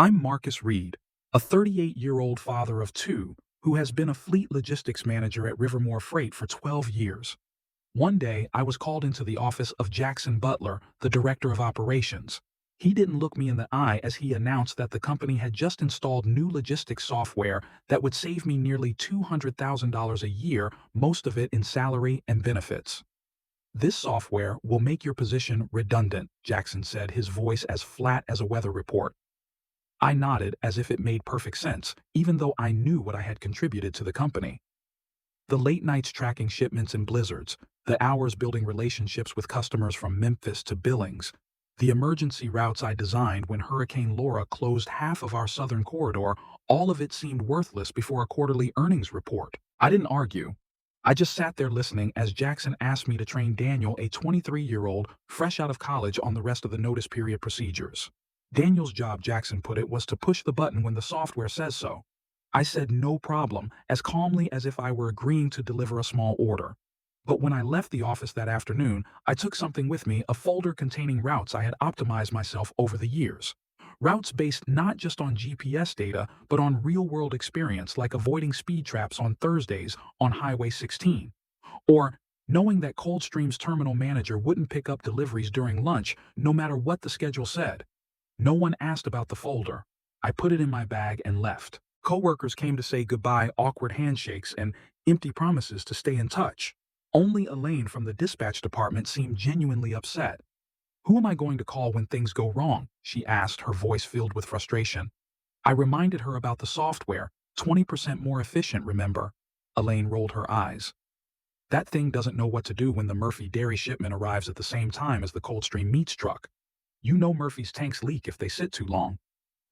I'm Marcus Reed, a 38-year-old father of two who has been a fleet logistics manager at Rivermore Freight for 12 years. One day, I was called into the office of Jackson Butler, the director of operations. He didn't look me in the eye as he announced that the company had just installed new logistics software that would save me nearly $200,000 a year, most of it in salary and benefits. "This software will make your position redundant," Jackson said, his voice as flat as a weather report. I nodded as if it made perfect sense, even though I knew what I had contributed to the company. The late nights tracking shipments in blizzards, the hours building relationships with customers from Memphis to Billings, the emergency routes I designed when Hurricane Laura closed half of our southern corridor, all of it seemed worthless before a quarterly earnings report. I didn't argue. I just sat there listening as Jackson asked me to train Daniel, a 23-year-old, fresh out of college, on the rest of the notice period procedures. Daniel's job, Jackson put it, was to push the button when the software says so. I said no problem, as calmly as if I were agreeing to deliver a small order. But when I left the office that afternoon, I took something with me, a folder containing routes I had optimized myself over the years. Routes based not just on GPS data, but on real-world experience, like avoiding speed traps on Thursdays on Highway 16. Or knowing that Coldstream's terminal manager wouldn't pick up deliveries during lunch, no matter what the schedule said. No one asked about the folder. I put it in my bag and left. Coworkers came to say goodbye, awkward handshakes, and empty promises to stay in touch. Only Elaine from the dispatch department seemed genuinely upset. "Who am I going to call when things go wrong?" she asked, her voice filled with frustration. I reminded her about the software, 20% more efficient, remember? Elaine rolled her eyes. "That thing doesn't know what to do when the Murphy dairy shipment arrives at the same time as the Coldstream meats truck. You know Murphy's tanks leak if they sit too long."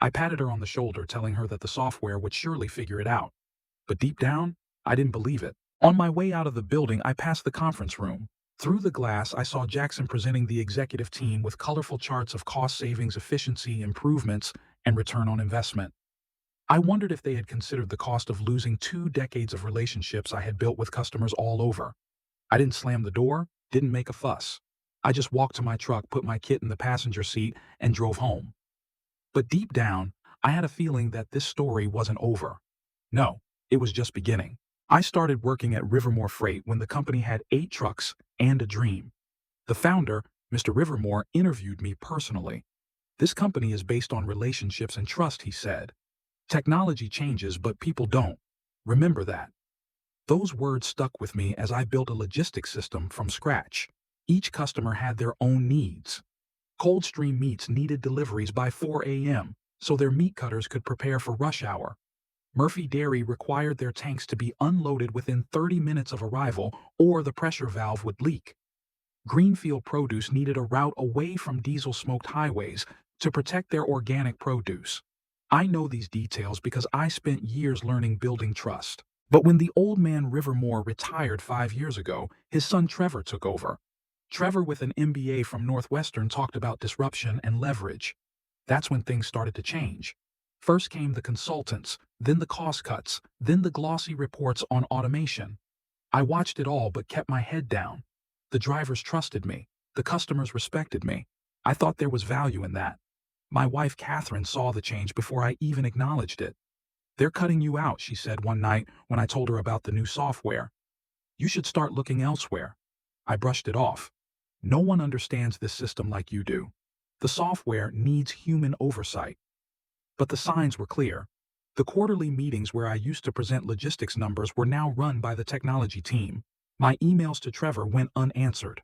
I patted her on the shoulder, telling her that the software would surely figure it out. But deep down, I didn't believe it. On my way out of the building, I passed the conference room. Through the glass, I saw Jackson presenting the executive team with colorful charts of cost savings, efficiency improvements, and return on investment. I wondered if they had considered the cost of losing 2 decades of relationships I had built with customers all over. I didn't slam the door, didn't make a fuss. I just walked to my truck, put my kit in the passenger seat, and drove home. But deep down, I had a feeling that this story wasn't over. No, it was just beginning. I started working at Rivermore Freight when the company had 8 trucks and a dream. The founder, Mr. Rivermore, interviewed me personally. "This company is based on relationships and trust," he said. "Technology changes, but people don't. Remember that." Those words stuck with me as I built a logistics system from scratch. Each customer had their own needs. Coldstream Meats needed deliveries by 4 a.m., so their meat cutters could prepare for rush hour. Murphy Dairy required their tanks to be unloaded within 30 minutes of arrival, or the pressure valve would leak. Greenfield Produce needed a route away from diesel-smoked highways to protect their organic produce. I know these details because I spent years learning, building trust. But when the old man Rivermore retired 5 years ago, his son Trevor took over. Trevor, with an MBA from Northwestern, talked about disruption and leverage. That's when things started to change. First came the consultants, then the cost cuts, then the glossy reports on automation. I watched it all but kept my head down. The drivers trusted me. The customers respected me. I thought there was value in that. My wife Catherine saw the change before I even acknowledged it. "They're cutting you out," she said one night when I told her about the new software. "You should start looking elsewhere." I brushed it off. "No one understands this system like you do. The software needs human oversight." But the signs were clear. The quarterly meetings where I used to present logistics numbers were now run by the technology team. My emails to Trevor went unanswered.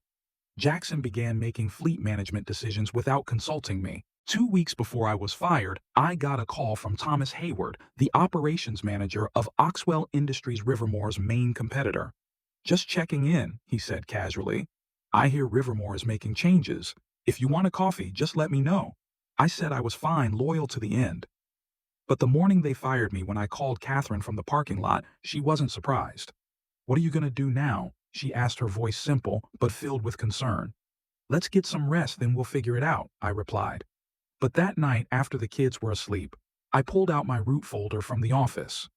Jackson began making fleet management decisions without consulting me. 2 weeks before I was fired, I got a call from Thomas Hayward, the operations manager of Oxwell Industries, Rivermore's main competitor. "Just checking in," he said casually. "I hear Rivermore is making changes. If you want a coffee, just let me know." I said I was fine, loyal to the end. But the morning they fired me, when I called Catherine from the parking lot, she wasn't surprised. "What are you going to do now?" she asked, her voice simple but filled with concern. "Let's get some rest, then we'll figure it out," I replied. But that night, after the kids were asleep, I pulled out my route folder from the office.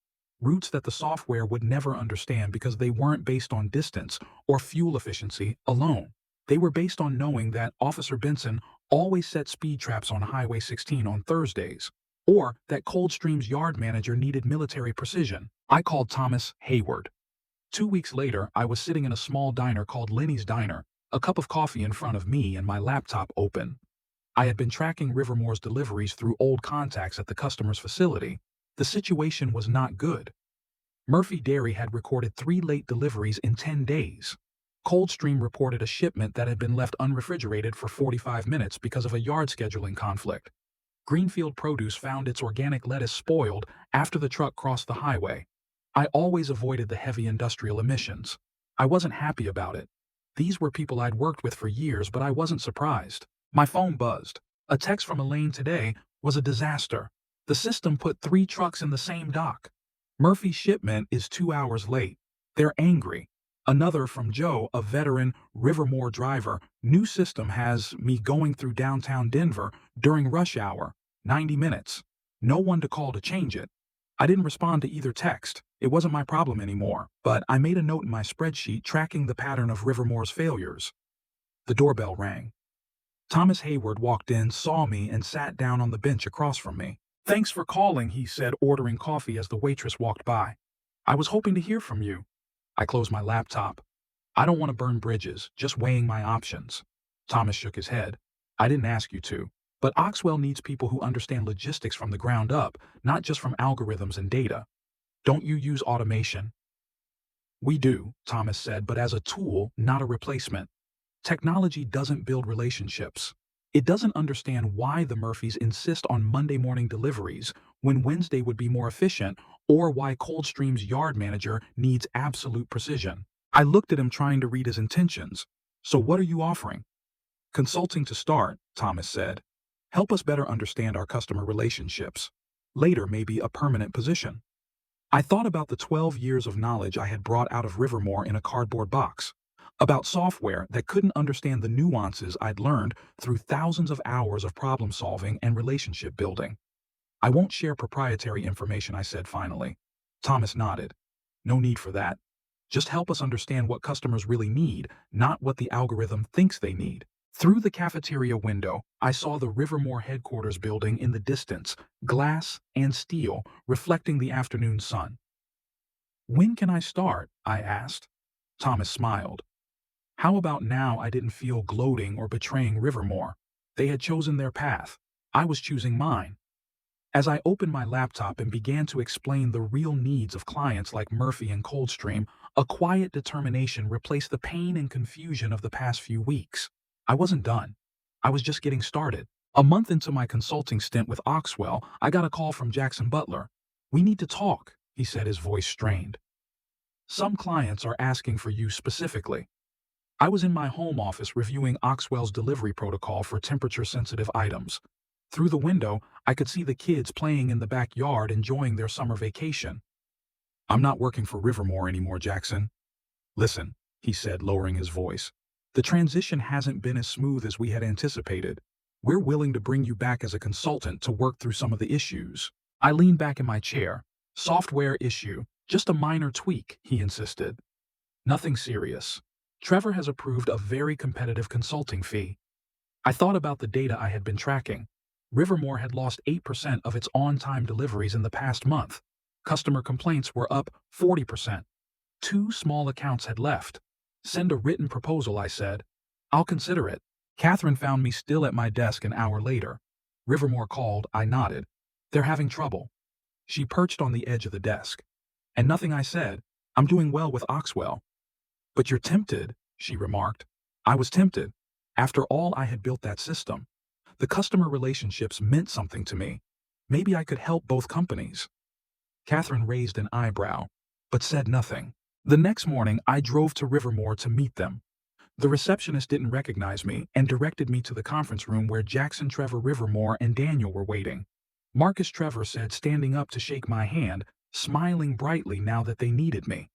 Routes that the software would never understand because they weren't based on distance or fuel efficiency alone. They were based on knowing that Officer Benson always set speed traps on Highway 16 on Thursdays. or that Coldstream's yard manager needed military precision. I called Thomas Hayward. 2 weeks later, I was sitting in a small diner called Lenny's Diner, a cup of coffee in front of me and my laptop open. I had been tracking Rivermore's deliveries through old contacts at the customer's facility. The situation was not good. Murphy Dairy had recorded 3 late deliveries in 10 days. Coldstream reported a shipment that had been left unrefrigerated for 45 minutes because of a yard scheduling conflict. Greenfield Produce found its organic lettuce spoiled after the truck crossed the highway. I always avoided the heavy industrial emissions. I wasn't happy about it. These were people I'd worked with for years, but I wasn't surprised. My phone buzzed. A text from Elaine today was a disaster. The system put 3 trucks in the same dock. Murphy's shipment is 2 hours late. They're angry. Another from Joe, a veteran Rivermore driver. New system has me going through downtown Denver during rush hour. 90 minutes. No one to call to change it. I didn't respond to either text. It wasn't my problem anymore, but I made a note in my spreadsheet tracking the pattern of Rivermore's failures. The doorbell rang. Thomas Hayward walked in, saw me, and sat down on the bench across from me. "Thanks for calling," he said, ordering coffee as the waitress walked by. "I was hoping to hear from you." I closed my laptop. "I don't want to burn bridges, just weighing my options." Thomas shook his head. "I didn't ask you to, but Oxwell needs people who understand logistics from the ground up, not just from algorithms and data. Don't you use automation?" "We do," Thomas said, "but as a tool, not a replacement. Technology doesn't build relationships. It doesn't understand why the Murphys insist on Monday morning deliveries when Wednesday would be more efficient, or why Coldstream's yard manager needs absolute precision." I looked at him, trying to read his intentions. "So what are you offering?" "Consulting to start," Thomas said. "Help us better understand our customer relationships. Later, maybe a permanent position." I thought about the 12 years of knowledge I had brought out of Rivermore in a cardboard box. About software that couldn't understand the nuances I'd learned through thousands of hours of problem solving and relationship building. "I won't share proprietary information," I said finally. Thomas nodded. "No need for that. Just help us understand what customers really need, not what the algorithm thinks they need." Through the cafeteria window, I saw the Rivermore headquarters building in the distance, glass and steel reflecting the afternoon sun. "When can I start?" I asked. Thomas smiled. How about now? I didn't feel gloating or betraying Rivermore. They had chosen their path. I was choosing mine. As I opened my laptop and began to explain the real needs of clients like Murphy and Coldstream, a quiet determination replaced the pain and confusion of the past few weeks. I wasn't done. I was just getting started. A month into my consulting stint with Oxwell, I got a call from Jackson Butler. "We need to talk," he said, his voice strained. "Some clients are asking for you specifically." I was in my home office reviewing Oxwell's delivery protocol for temperature-sensitive items. Through the window, I could see the kids playing in the backyard, enjoying their summer vacation. "I'm not working for Rivermore anymore, Jackson." "Listen," he said, lowering his voice. "The transition hasn't been as smooth as we had anticipated. We're willing to bring you back as a consultant to work through some of the issues." I leaned back in my chair. "Software issue. Just a minor tweak," he insisted. "Nothing serious. Trevor has approved a very competitive consulting fee." I thought about the data I had been tracking. Rivermore had lost 8% of its on-time deliveries in the past month. Customer complaints were up 40%. 2 small accounts had left. "Send a written proposal," I said. "I'll consider it." Catherine found me still at my desk an hour later. "Rivermore called," I nodded. "They're having trouble." She perched on the edge of the desk. "And nothing," I said. "I'm doing well with Oxwell." "But you're tempted," she remarked. I was tempted. After all I had built that system. The customer relationships meant something to me. Maybe I could help both companies. Catherine raised an eyebrow, but said nothing. The next morning, I drove to Rivermore to meet them. The receptionist didn't recognize me and directed me to the conference room where Jackson, Trevor Rivermore, and Daniel were waiting. Marcus Trevor said, standing up to shake my hand, smiling brightly now that they needed me.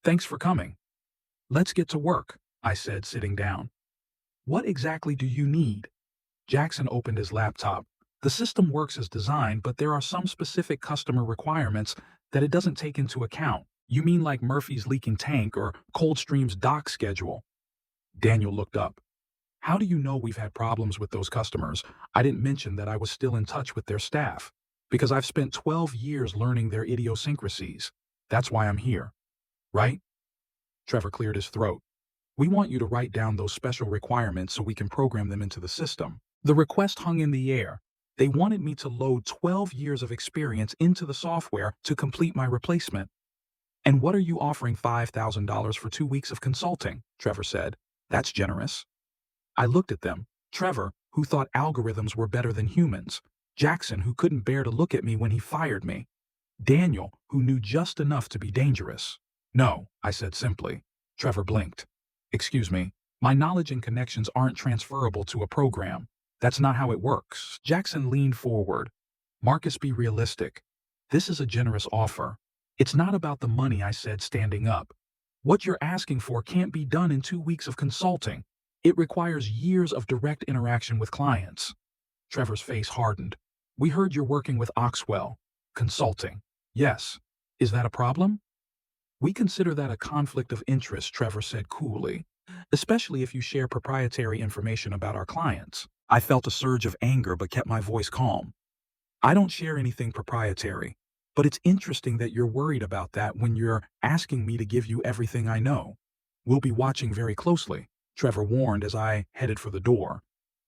"Thanks for coming." "Let's get to work," I said, sitting down. "What exactly do you need?" Jackson opened his laptop. "The system works as designed, but there are some specific customer requirements that it doesn't take into account." "You mean like Murphy's leaking tank or Coldstream's dock schedule?" Daniel looked up. "How do you know we've had problems with those customers? I didn't mention that I was still in touch with their staff." Because I've spent 12 years learning their idiosyncrasies. That's why I'm here. Right? Trevor cleared his throat. We want you to write down those special requirements so we can program them into the system. The request hung in the air. They wanted me to load 12 years of experience into the software to complete my replacement. And what are you offering $5,000 for 2 weeks of consulting? Trevor said. That's generous. I looked at them. Trevor, who thought algorithms were better than humans. Jackson, who couldn't bear to look at me when he fired me. Daniel, who knew just enough to be dangerous. No, I said simply. Trevor blinked. Excuse me, my knowledge and connections aren't transferable to a program. That's not how it works. Jackson leaned forward. Marcus, be realistic. This is a generous offer. It's not about the money, I said, standing up. What you're asking for can't be done in 2 weeks of consulting. It requires years of direct interaction with clients. Trevor's face hardened. We heard you're working with Oxwell. Consulting. Yes. Is that a problem? We consider that a conflict of interest, Trevor said coolly, especially if you share proprietary information about our clients. I felt a surge of anger but kept my voice calm. I don't share anything proprietary, but it's interesting that you're worried about that when you're asking me to give you everything I know. We'll be watching very closely, Trevor warned as I headed for the door,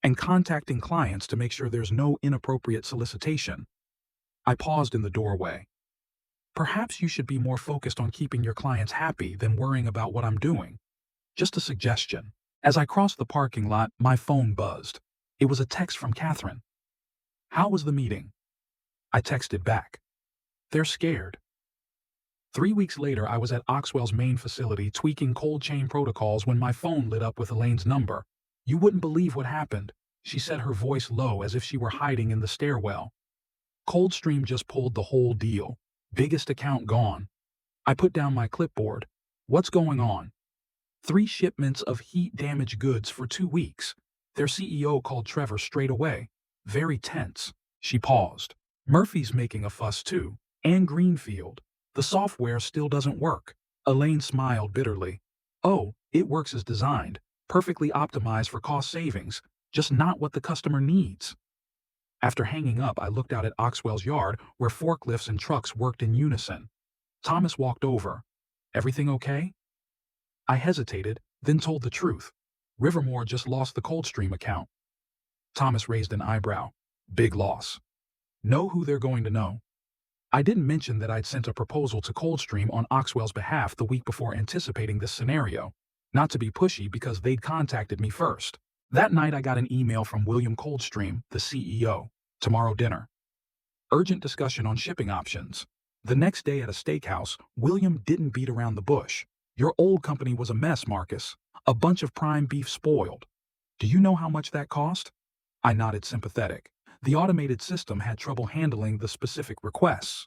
and contacting clients to make sure there's no inappropriate solicitation. I paused in the doorway. Perhaps you should be more focused on keeping your clients happy than worrying about what I'm doing. Just a suggestion. As I crossed the parking lot, my phone buzzed. It was a text from Catherine. How was the meeting? I texted back. They're scared. 3 weeks later, I was at Oxwell's main facility tweaking cold chain protocols when my phone lit up with Elaine's number. You wouldn't believe what happened, she said, her voice low as if she were hiding in the stairwell. Coldstream just pulled the whole deal. Biggest account gone. I put down my clipboard. What's going on? 3 shipments of heat-damaged goods for 2 weeks. Their CEO called Trevor straight away. Very tense. She paused. Murphy's making a fuss too. And Greenfield. The software still doesn't work. Elaine smiled bitterly. Oh, it works as designed. Perfectly optimized for cost savings. Just not what the customer needs. After hanging up, I looked out at Oxwell's yard where forklifts and trucks worked in unison. Thomas walked over. Everything okay? I hesitated, then told the truth. Rivermore just lost the Coldstream account. Thomas raised an eyebrow. Big loss. Know who they're going to know. I didn't mention that I'd sent a proposal to Coldstream on Oxwell's behalf the week before, anticipating this scenario. Not to be pushy because they'd contacted me first. That night I got an email from William Coldstream, the CEO. Tomorrow dinner. Urgent discussion on shipping options. The next day at a steakhouse, William didn't beat around the bush. Your old company was a mess, Marcus. A bunch of prime beef spoiled. Do you know how much that cost? I nodded, sympathetic. The automated system had trouble handling the specific requests.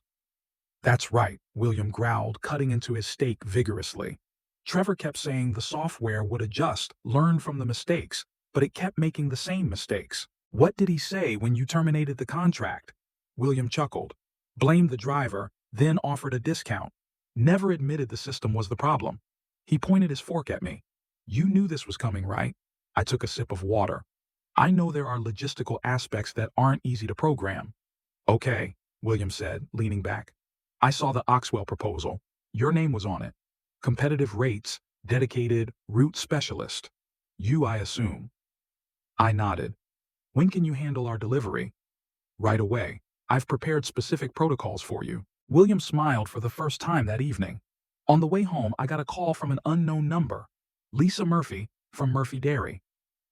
That's right, William growled, cutting into his steak vigorously. Trevor kept saying the software would adjust, learn from the mistakes, but it kept making the same mistakes. What did he say when you terminated the contract? William chuckled, blamed the driver, then offered a discount. Never admitted the system was the problem. He pointed his fork at me. You knew this was coming, right? I took a sip of water. I know there are logistical aspects that aren't easy to program. Okay, William said, leaning back. I saw the Oxwell proposal. Your name was on it. Competitive rates, dedicated route specialist. You, I assume. I nodded. When can you handle our delivery? Right away. I've prepared specific protocols for you. William smiled for the first time that evening. On the way home, I got a call from an unknown number. Lisa Murphy, from Murphy Dairy.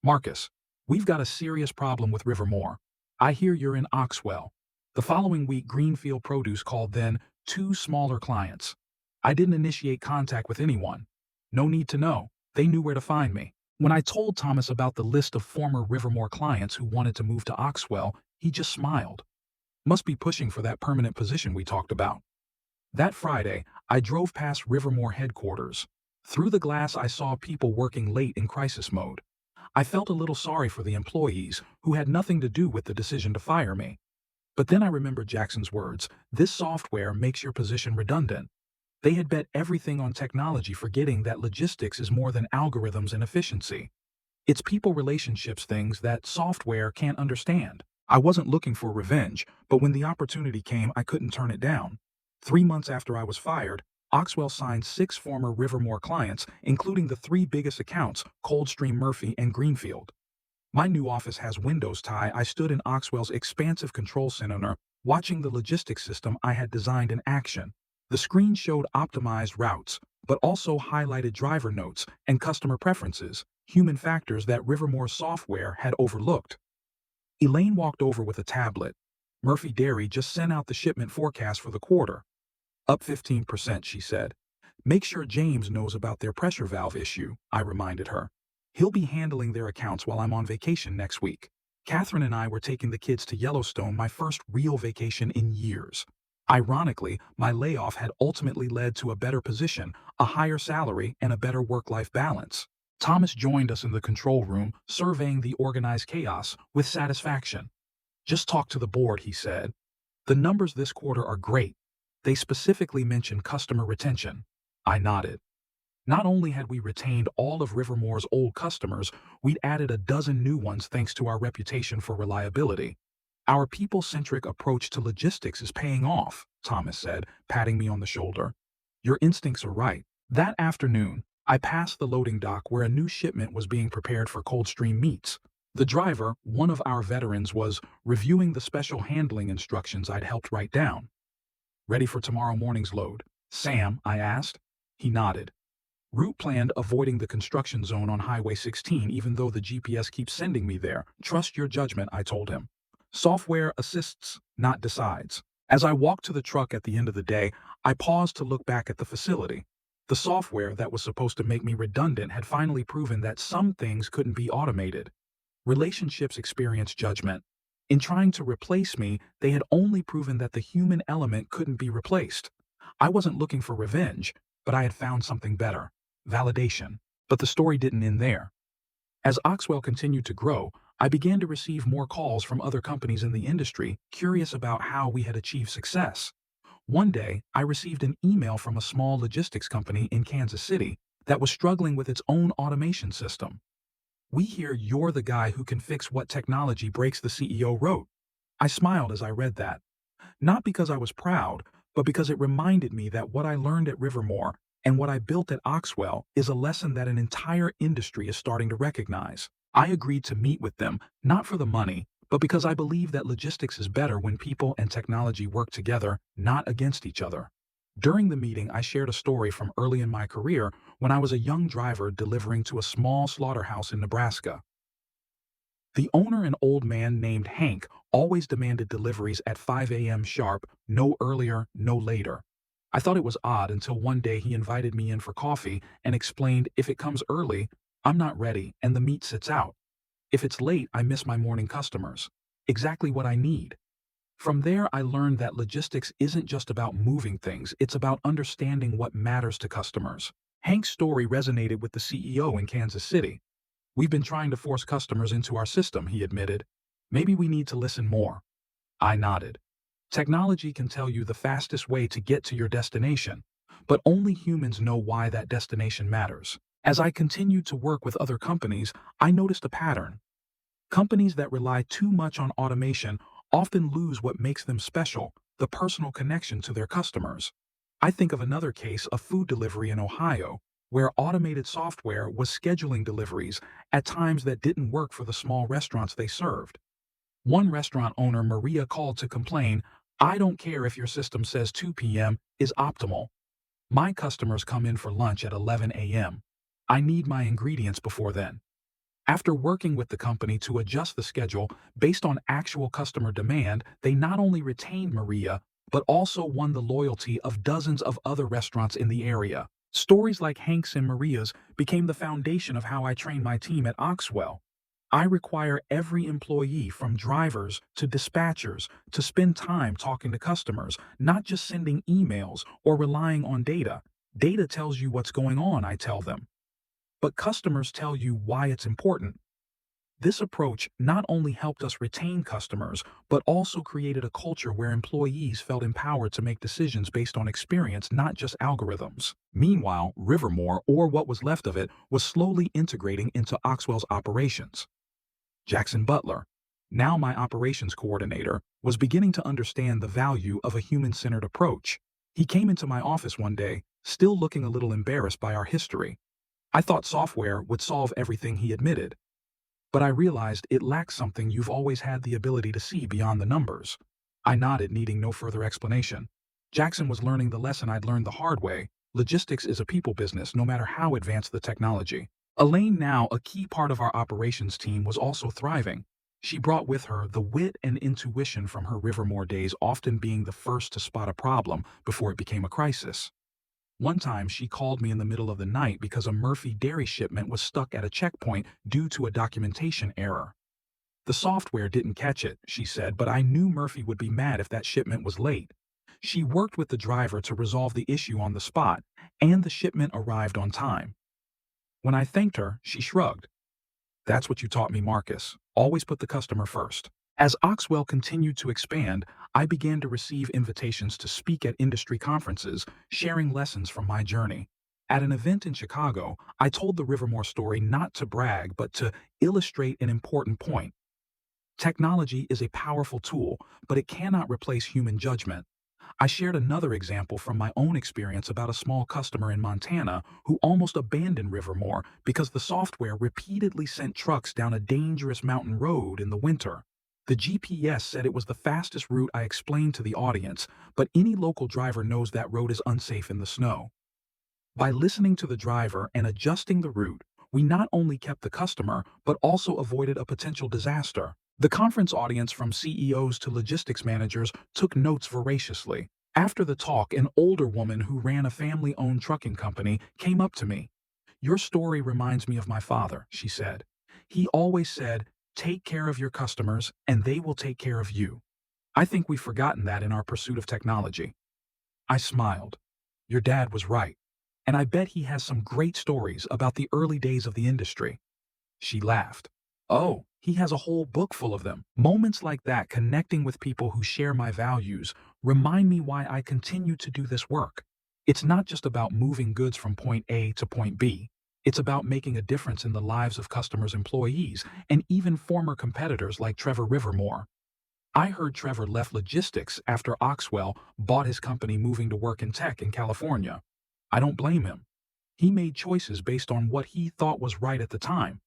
Marcus, we've got a serious problem with Rivermore. I hear you're in Oxwell. The following week, Greenfield Produce called then 2 smaller clients. I didn't initiate contact with anyone. No need to know. They knew where to find me. When I told Thomas about the list of former Rivermore clients who wanted to move to Oxwell, he just smiled. Must be pushing for that permanent position we talked about. That Friday, I drove past Rivermore headquarters. Through the glass, I saw people working late in crisis mode. I felt a little sorry for the employees who had nothing to do with the decision to fire me. But then I remembered Jackson's words, this software makes your position redundant. They had bet everything on technology, forgetting that logistics is more than algorithms and efficiency. It's people relationships, things that software can't understand. I wasn't looking for revenge, but when the opportunity came, I couldn't turn it down. 3 months after I was fired, Oxwell signed 6 former Rivermore clients, including the 3 biggest accounts, Coldstream Murphy and Greenfield. My new office has windows. I stood in Oxwell's expansive control center, watching the logistics system I had designed in action. The screen showed optimized routes, but also highlighted driver notes and customer preferences, human factors that Rivermore software had overlooked. Elaine walked over with a tablet. Murphy Dairy just sent out the shipment forecast for the quarter. Up 15%, she said. Make sure James knows about their pressure valve issue, I reminded her. He'll be handling their accounts while I'm on vacation next week. Catherine and I were taking the kids to Yellowstone, my first real vacation in years. Ironically, my layoff had ultimately led to a better position, a higher salary, and a better work-life balance. Thomas joined us in the control room, surveying the organized chaos with satisfaction. Just talk to the board, he said. The numbers this quarter are great. They specifically mentioned customer retention. I nodded. Not only had we retained all of Rivermore's old customers, we'd added a dozen new ones thanks to our reputation for reliability. Our people-centric approach to logistics is paying off, Thomas said, patting me on the shoulder. Your instincts are right. That afternoon, I passed the loading dock where a new shipment was being prepared for Coldstream Meats. The driver, one of our veterans, was reviewing the special handling instructions I'd helped write down. Ready for tomorrow morning's load, Sam? I asked. He nodded. Route planned avoiding the construction zone on Highway 16 even though the GPS keeps sending me there. Trust your judgment, I told him. Software assists, not decides. As I walked to the truck at the end of the day, I paused to look back at the facility. The software that was supposed to make me redundant had finally proven that some things couldn't be automated. Relationships experience judgment. In trying to replace me, they had only proven that the human element couldn't be replaced. I wasn't looking for revenge, but I had found something better. Validation. But the story didn't end there. As Oxwell continued to grow, I began to receive more calls from other companies in the industry, curious about how we had achieved success. One day, I received an email from a small logistics company in Kansas City that was struggling with its own automation system. We hear you're the guy who can fix what technology breaks, the CEO wrote. I smiled as I read that. Not because I was proud, but because it reminded me that what I learned at Rivermore and what I built at Oxwell is a lesson that an entire industry is starting to recognize. I agreed to meet with them, not for the money, but because I believe that logistics is better when people and technology work together, not against each other. During the meeting, I shared a story from early in my career when I was a young driver delivering to a small slaughterhouse in Nebraska. The owner, an old man named Hank, always demanded deliveries at 5 a.m. sharp, no earlier, no later. I thought it was odd until one day he invited me in for coffee and explained if it comes early, I'm not ready and the meat sits out. If it's late, I miss my morning customers. Exactly what I need. From there, I learned that logistics isn't just about moving things, it's about understanding what matters to customers. Hank's story resonated with the CEO in Kansas City. We've been trying to force customers into our system, he admitted. Maybe we need to listen more. I nodded. Technology can tell you the fastest way to get to your destination, but only humans know why that destination matters. As I continued to work with other companies, I noticed a pattern. Companies that rely too much on automation often lose what makes them special, the personal connection to their customers. I think of another case, of food delivery in Ohio, where automated software was scheduling deliveries at times that didn't work for the small restaurants they served. One restaurant owner, Maria, called to complain, I don't care if your system says 2 p.m. is optimal. My customers come in for lunch at 11 a.m. I need my ingredients before then. After working with the company to adjust the schedule based on actual customer demand, they not only retained Maria, but also won the loyalty of dozens of other restaurants in the area. Stories like Hank's and Maria's became the foundation of how I train my team at Oxwell. I require every employee, from drivers to dispatchers, to spend time talking to customers, not just sending emails or relying on data. Data tells you what's going on, I tell them. But customers tell you why it's important. This approach not only helped us retain customers, but also created a culture where employees felt empowered to make decisions based on experience, not just algorithms. Meanwhile, Rivermore, or what was left of it, was slowly integrating into Oxwell's operations. Jackson Butler. Now my operations coordinator was beginning to understand the value of a human-centered approach. He came into my office one day, still looking a little embarrassed by our history. I thought software would solve everything, he admitted. But I realized it lacks something you've always had the ability to see beyond the numbers. I nodded, needing no further explanation. Jackson was learning the lesson I'd learned the hard way. Logistics is a people business, no matter how advanced the technology. Elaine, now a key part of our operations team, was also thriving. She brought with her the wit and intuition from her Rivermore days, often being the first to spot a problem before it became a crisis. One time, she called me in the middle of the night because a Murphy dairy shipment was stuck at a checkpoint due to a documentation error. The software didn't catch it, she said, but I knew Murphy would be mad if that shipment was late. She worked with the driver to resolve the issue on the spot, and the shipment arrived on time. When I thanked her, she shrugged. That's what you taught me, Marcus. Always put the customer first. As Oxwell continued to expand, I began to receive invitations to speak at industry conferences, sharing lessons from my journey. At an event in Chicago, I told the Rivermore story not to brag, but to illustrate an important point. Technology is a powerful tool, but it cannot replace human judgment. I shared another example from my own experience about a small customer in Montana who almost abandoned Rivermore because the software repeatedly sent trucks down a dangerous mountain road in the winter. The GPS said it was the fastest route. I explained to the audience, but any local driver knows that road is unsafe in the snow. By listening to the driver and adjusting the route, we not only kept the customer, but also avoided a potential disaster. The conference audience, from CEOs to logistics managers, took notes voraciously. After the talk, an older woman who ran a family-owned trucking company came up to me. "Your story reminds me of my father," she said. "He always said, 'Take care of your customers, and they will take care of you.' I think we've forgotten that in our pursuit of technology." I smiled. "Your dad was right. And I bet he has some great stories about the early days of the industry." She laughed. "Oh, he has a whole book full of them." Moments like that, connecting with people who share my values, remind me why I continue to do this work. It's not just about moving goods from point A to point B. It's about making a difference in the lives of customers, employees, and even former competitors like Trevor Rivermore. I heard Trevor left logistics after Oxwell bought his company, moving to work in tech in California. I don't blame him. He made choices based on what he thought was right at the time.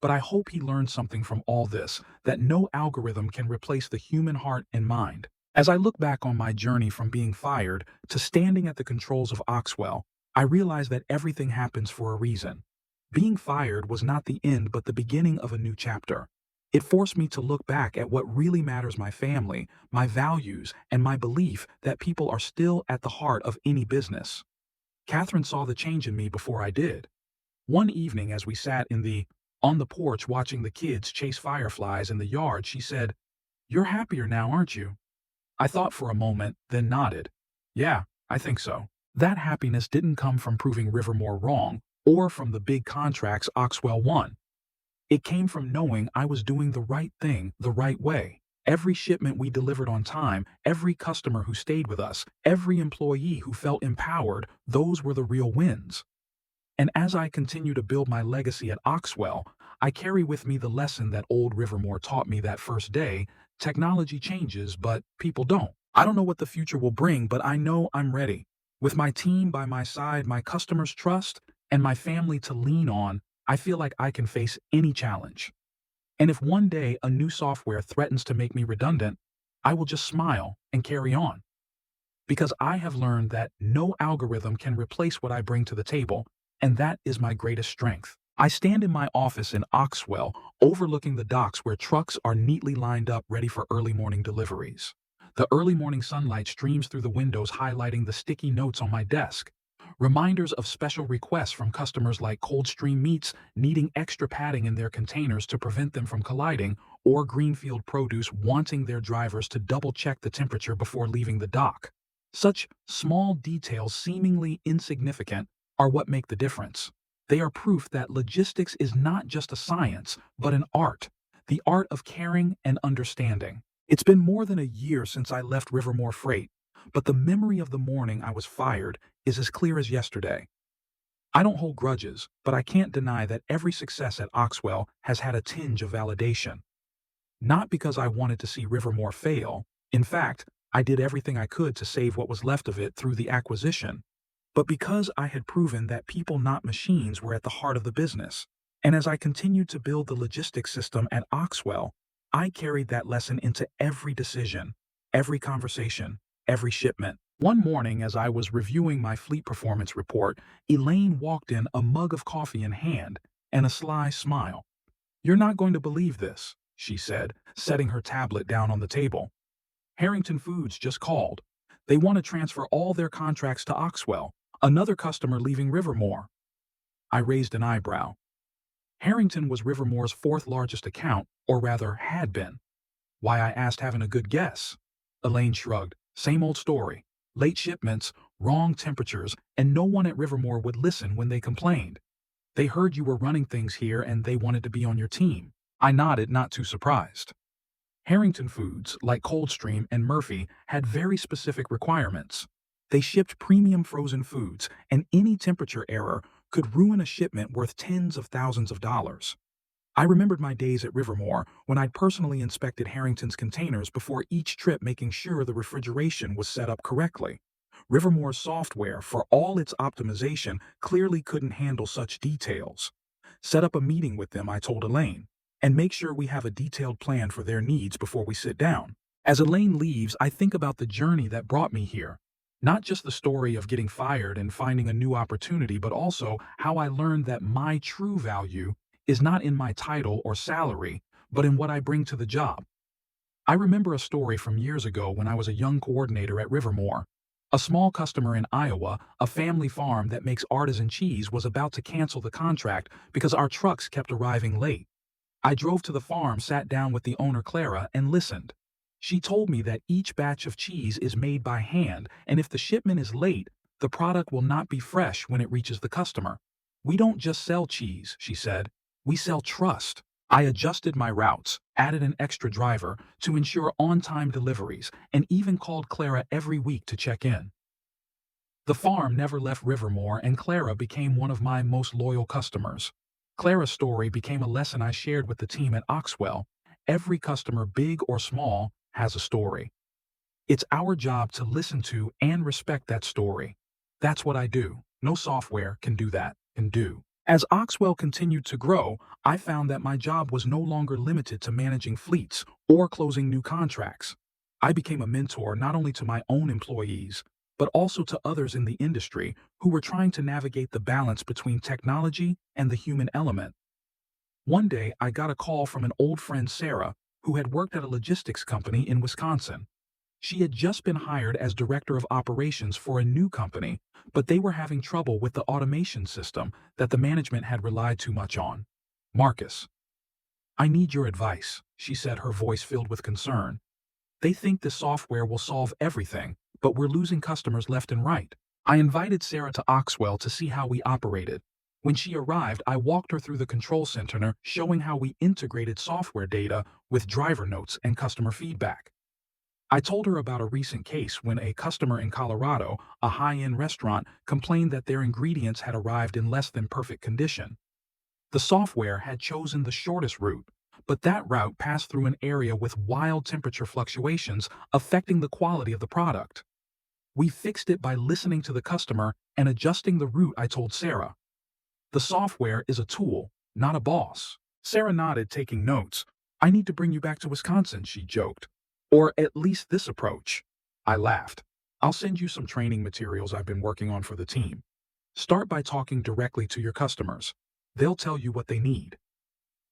But I hope he learned something from all this, that no algorithm can replace the human heart and mind. As I look back on my journey from being fired to standing at the controls of Oxwell, I realize that everything happens for a reason. Being fired was not the end, but the beginning of a new chapter. It forced me to look back at what really matters: my family, my values, and my belief that people are still at the heart of any business. Catherine saw the change in me before I did. One evening, as we sat on the porch watching the kids chase fireflies in the yard, she said, "You're happier now, aren't you?" I thought for a moment, then nodded. "Yeah, I think so." That happiness didn't come from proving Rivermore wrong or from the big contracts Oxwell won. It came from knowing I was doing the right thing the right way. Every shipment we delivered on time, every customer who stayed with us, every employee who felt empowered, those were the real wins. And as I continue to build my legacy at Oxwell, I carry with me the lesson that old Rivermore taught me that first day: technology changes, but people don't. I don't know what the future will bring, but I know I'm ready. With my team by my side, my customers' trust, and my family to lean on, I feel like I can face any challenge. And if one day a new software threatens to make me redundant, I will just smile and carry on. Because I have learned that no algorithm can replace what I bring to the table, and that is my greatest strength. I stand in my office in Oxwell, overlooking the docks where trucks are neatly lined up ready for early morning deliveries. The early morning sunlight streams through the windows, highlighting the sticky notes on my desk. Reminders of special requests from customers, like Coldstream Meats needing extra padding in their containers to prevent them from colliding, or Greenfield Produce wanting their drivers to double-check the temperature before leaving the dock. Such small details, seemingly insignificant, are what make the difference. They are proof that logistics is not just a science, but an art, the art of caring and understanding. It's been more than a year since I left Rivermore Freight, but the memory of the morning I was fired is as clear as yesterday. I don't hold grudges, but I can't deny that every success at Oxwell has had a tinge of validation. Not because I wanted to see Rivermore fail. In fact, I did everything I could to save what was left of it through the acquisition, but because I had proven that people, not machines, were at the heart of the business. And as I continued to build the logistics system at Oxwell, I carried that lesson into every decision, every conversation, every shipment. One morning, as I was reviewing my fleet performance report, Elaine walked in, a mug of coffee in hand and a sly smile. "You're not going to believe this," she said, setting her tablet down on the table. "Harrington Foods just called. They want to transfer all their contracts to Oxwell, another customer leaving Rivermore." I raised an eyebrow. Harrington was Rivermore's fourth largest account, or rather had been. Why, I asked, having a good guess. Elaine shrugged. "Same old story. Late shipments, wrong temperatures, and no one at Rivermore would listen when they complained. They heard you were running things here and they wanted to be on your team." I nodded, not too surprised. Harrington Foods, like Coldstream and Murphy, had very specific requirements. They shipped premium frozen foods, and any temperature error could ruin a shipment worth tens of thousands of dollars. I remembered my days at Rivermore when I'd personally inspected Harrington's containers before each trip, making sure the refrigeration was set up correctly. Rivermore's software, for all its optimization, clearly couldn't handle such details. "Set up a meeting with them," I told Elaine, "and make sure we have a detailed plan for their needs before we sit down." As Elaine leaves, I think about the journey that brought me here. Not just the story of getting fired and finding a new opportunity, but also how I learned that my true value is not in my title or salary, but in what I bring to the job. I remember a story from years ago when I was a young coordinator at Rivermore. A small customer in Iowa, a family farm that makes artisan cheese, was about to cancel the contract because our trucks kept arriving late. I drove to the farm, sat down with the owner, Clara, and listened. She told me that each batch of cheese is made by hand, and if the shipment is late, the product will not be fresh when it reaches the customer. "We don't just sell cheese," she said. "We sell trust." I adjusted my routes, added an extra driver to ensure on-time deliveries, and even called Clara every week to check in. The farm never left Rivermore, and Clara became one of my most loyal customers. Clara's story became a lesson I shared with the team at Oxwell. Every customer, big or small, has a story. It's our job to listen to and respect that story. That's what I do. No software can do that. As Oxwell continued to grow, I found that my job was no longer limited to managing fleets or closing new contracts. I became a mentor not only to my own employees, but also to others in the industry who were trying to navigate the balance between technology and the human element. One day, I got a call from an old friend, Sarah, who had worked at a logistics company in Wisconsin. She had just been hired as director of operations for a new company, but they were having trouble with the automation system that the management had relied too much on. "Marcus, I need your advice," she said, her voice filled with concern. "They think the software will solve everything, but we're losing customers left and right." I invited Sarah to Oxwell to see how we operated. When she arrived, I walked her through the control center, showing how we integrated software data with driver notes and customer feedback. I told her about a recent case when a customer in Colorado, a high-end restaurant, complained that their ingredients had arrived in less than perfect condition. The software had chosen the shortest route, but that route passed through an area with wild temperature fluctuations affecting the quality of the product. "We fixed it by listening to the customer and adjusting the route," I told Sarah. "The software is a tool, not a boss." Sarah nodded, taking notes. "I need to bring you back to Wisconsin," she joked. "Or at least this approach." I laughed. "I'll send you some training materials I've been working on for the team. Start by talking directly to your customers. They'll tell you what they need."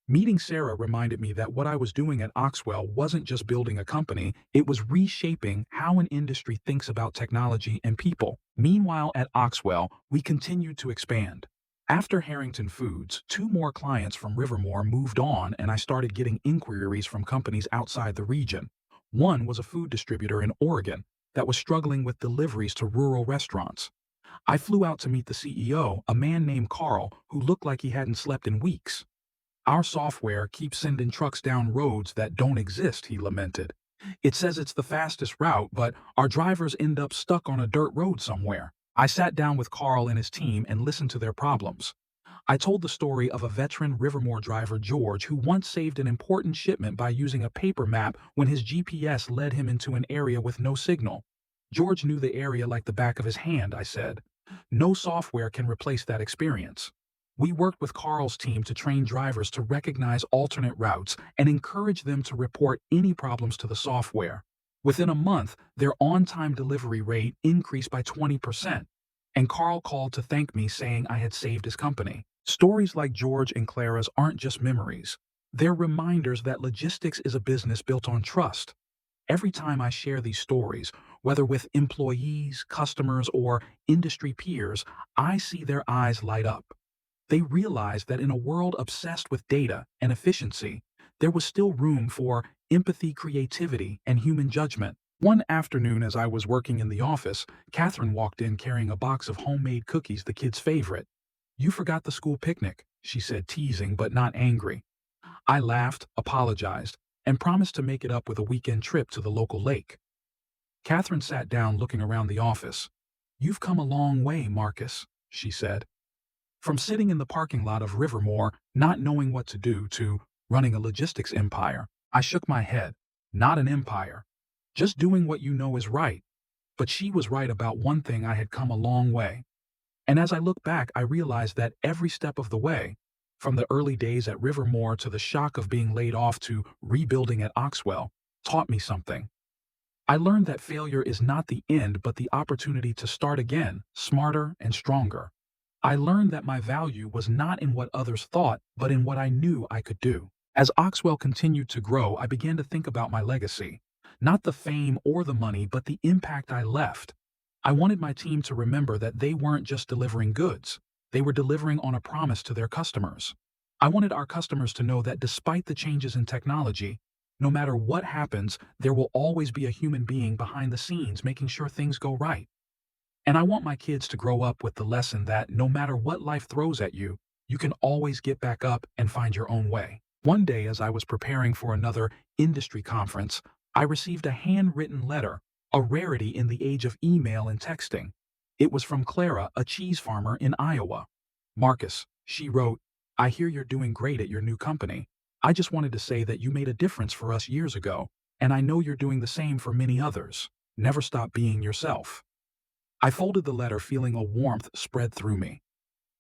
Meeting Sarah reminded me that what I was doing at Oxwell wasn't just building a company, it was reshaping how an industry thinks about technology and people. Meanwhile, at Oxwell, we continued to expand. After Harrington Foods, 2 more clients from Rivermore moved on, and I started getting inquiries from companies outside the region. One was a food distributor in Oregon that was struggling with deliveries to rural restaurants. I flew out to meet the CEO, a man named Carl, who looked like he hadn't slept in weeks. "Our software keeps sending trucks down roads that don't exist," he lamented. "It says it's the fastest route, but our drivers end up stuck on a dirt road somewhere." I sat down with Carl and his team and listened to their problems. I told the story of a veteran Rivermore driver, George, who once saved an important shipment by using a paper map when his GPS led him into an area with no signal. George knew the area like the back of his hand, I said. No software can replace that experience. We worked with Carl's team to train drivers to recognize alternate routes and encourage them to report any problems to the software. Within a month, their on-time delivery rate increased by 20%, and Carl called to thank me, saying I had saved his company. Stories like George and Clara's aren't just memories. They're reminders that logistics is a business built on trust. Every time I share these stories, whether with employees, customers, or industry peers, I see their eyes light up. They realize that in a world obsessed with data and efficiency, there was still room for empathy, creativity, and human judgment. One afternoon, as I was working in the office, Catherine walked in carrying a box of homemade cookies, the kids' favorite. "You forgot the school picnic," she said, teasing but not angry. I laughed, apologized, and promised to make it up with a weekend trip to the local lake. Catherine sat down, looking around the office. "You've come a long way, Marcus," she said. "From sitting in the parking lot of Rivermore, not knowing what to do, to running a logistics empire." I shook my head. "Not an empire. Just doing what you know is right." But she was right about one thing: I had come a long way. And as I look back, I realized that every step of the way, from the early days at Rivermore to the shock of being laid off to rebuilding at Oxwell, taught me something. I learned that failure is not the end, but the opportunity to start again, smarter and stronger. I learned that my value was not in what others thought, but in what I knew I could do. As Oxwell continued to grow, I began to think about my legacy. Not the fame or the money, but the impact I left. I wanted my team to remember that they weren't just delivering goods. They were delivering on a promise to their customers. I wanted our customers to know that despite the changes in technology, no matter what happens, there will always be a human being behind the scenes making sure things go right. And I want my kids to grow up with the lesson that no matter what life throws at you, you can always get back up and find your own way. One day, as I was preparing for another industry conference, I received a handwritten letter, a rarity in the age of email and texting. It was from Clara, a cheese farmer in Iowa. "Marcus," she wrote, "I hear you're doing great at your new company. I just wanted to say that you made a difference for us years ago, and I know you're doing the same for many others. Never stop being yourself." I folded the letter, feeling a warmth spread through me.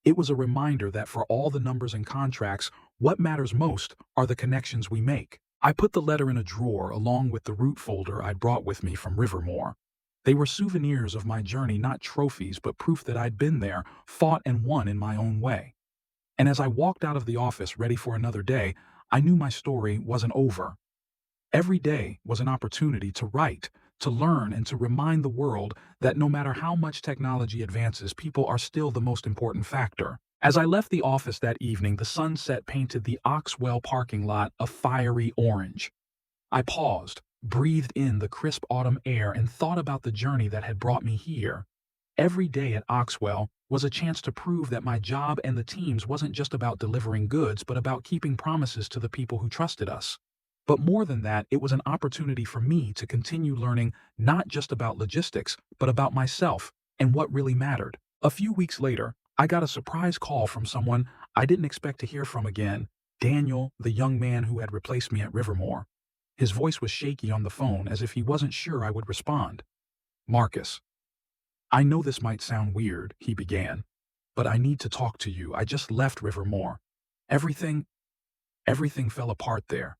It was a reminder that for all the numbers and contracts, what matters most are the connections we make. I put the letter in a drawer along with the route folder I'd brought with me from Rivermore. They were souvenirs of my journey, not trophies, but proof that I'd been there, fought and won in my own way. And as I walked out of the office ready for another day, I knew my story wasn't over. Every day was an opportunity to write, to learn, and to remind the world that no matter how much technology advances, people are still the most important factor. As I left the office that evening, the sunset painted the Oxwell parking lot a fiery orange. I paused, breathed in the crisp autumn air, and thought about the journey that had brought me here. Every day at Oxwell was a chance to prove that my job and the team's wasn't just about delivering goods, but about keeping promises to the people who trusted us. But more than that, it was an opportunity for me to continue learning not just about logistics, but about myself and what really mattered. A few weeks later, I got a surprise call from someone I didn't expect to hear from again: Daniel, the young man who had replaced me at Rivermore. His voice was shaky on the phone, as if he wasn't sure I would respond. "Marcus, I know this might sound weird," he began, "but I need to talk to you. I just left Rivermore. Everything, everything fell apart there."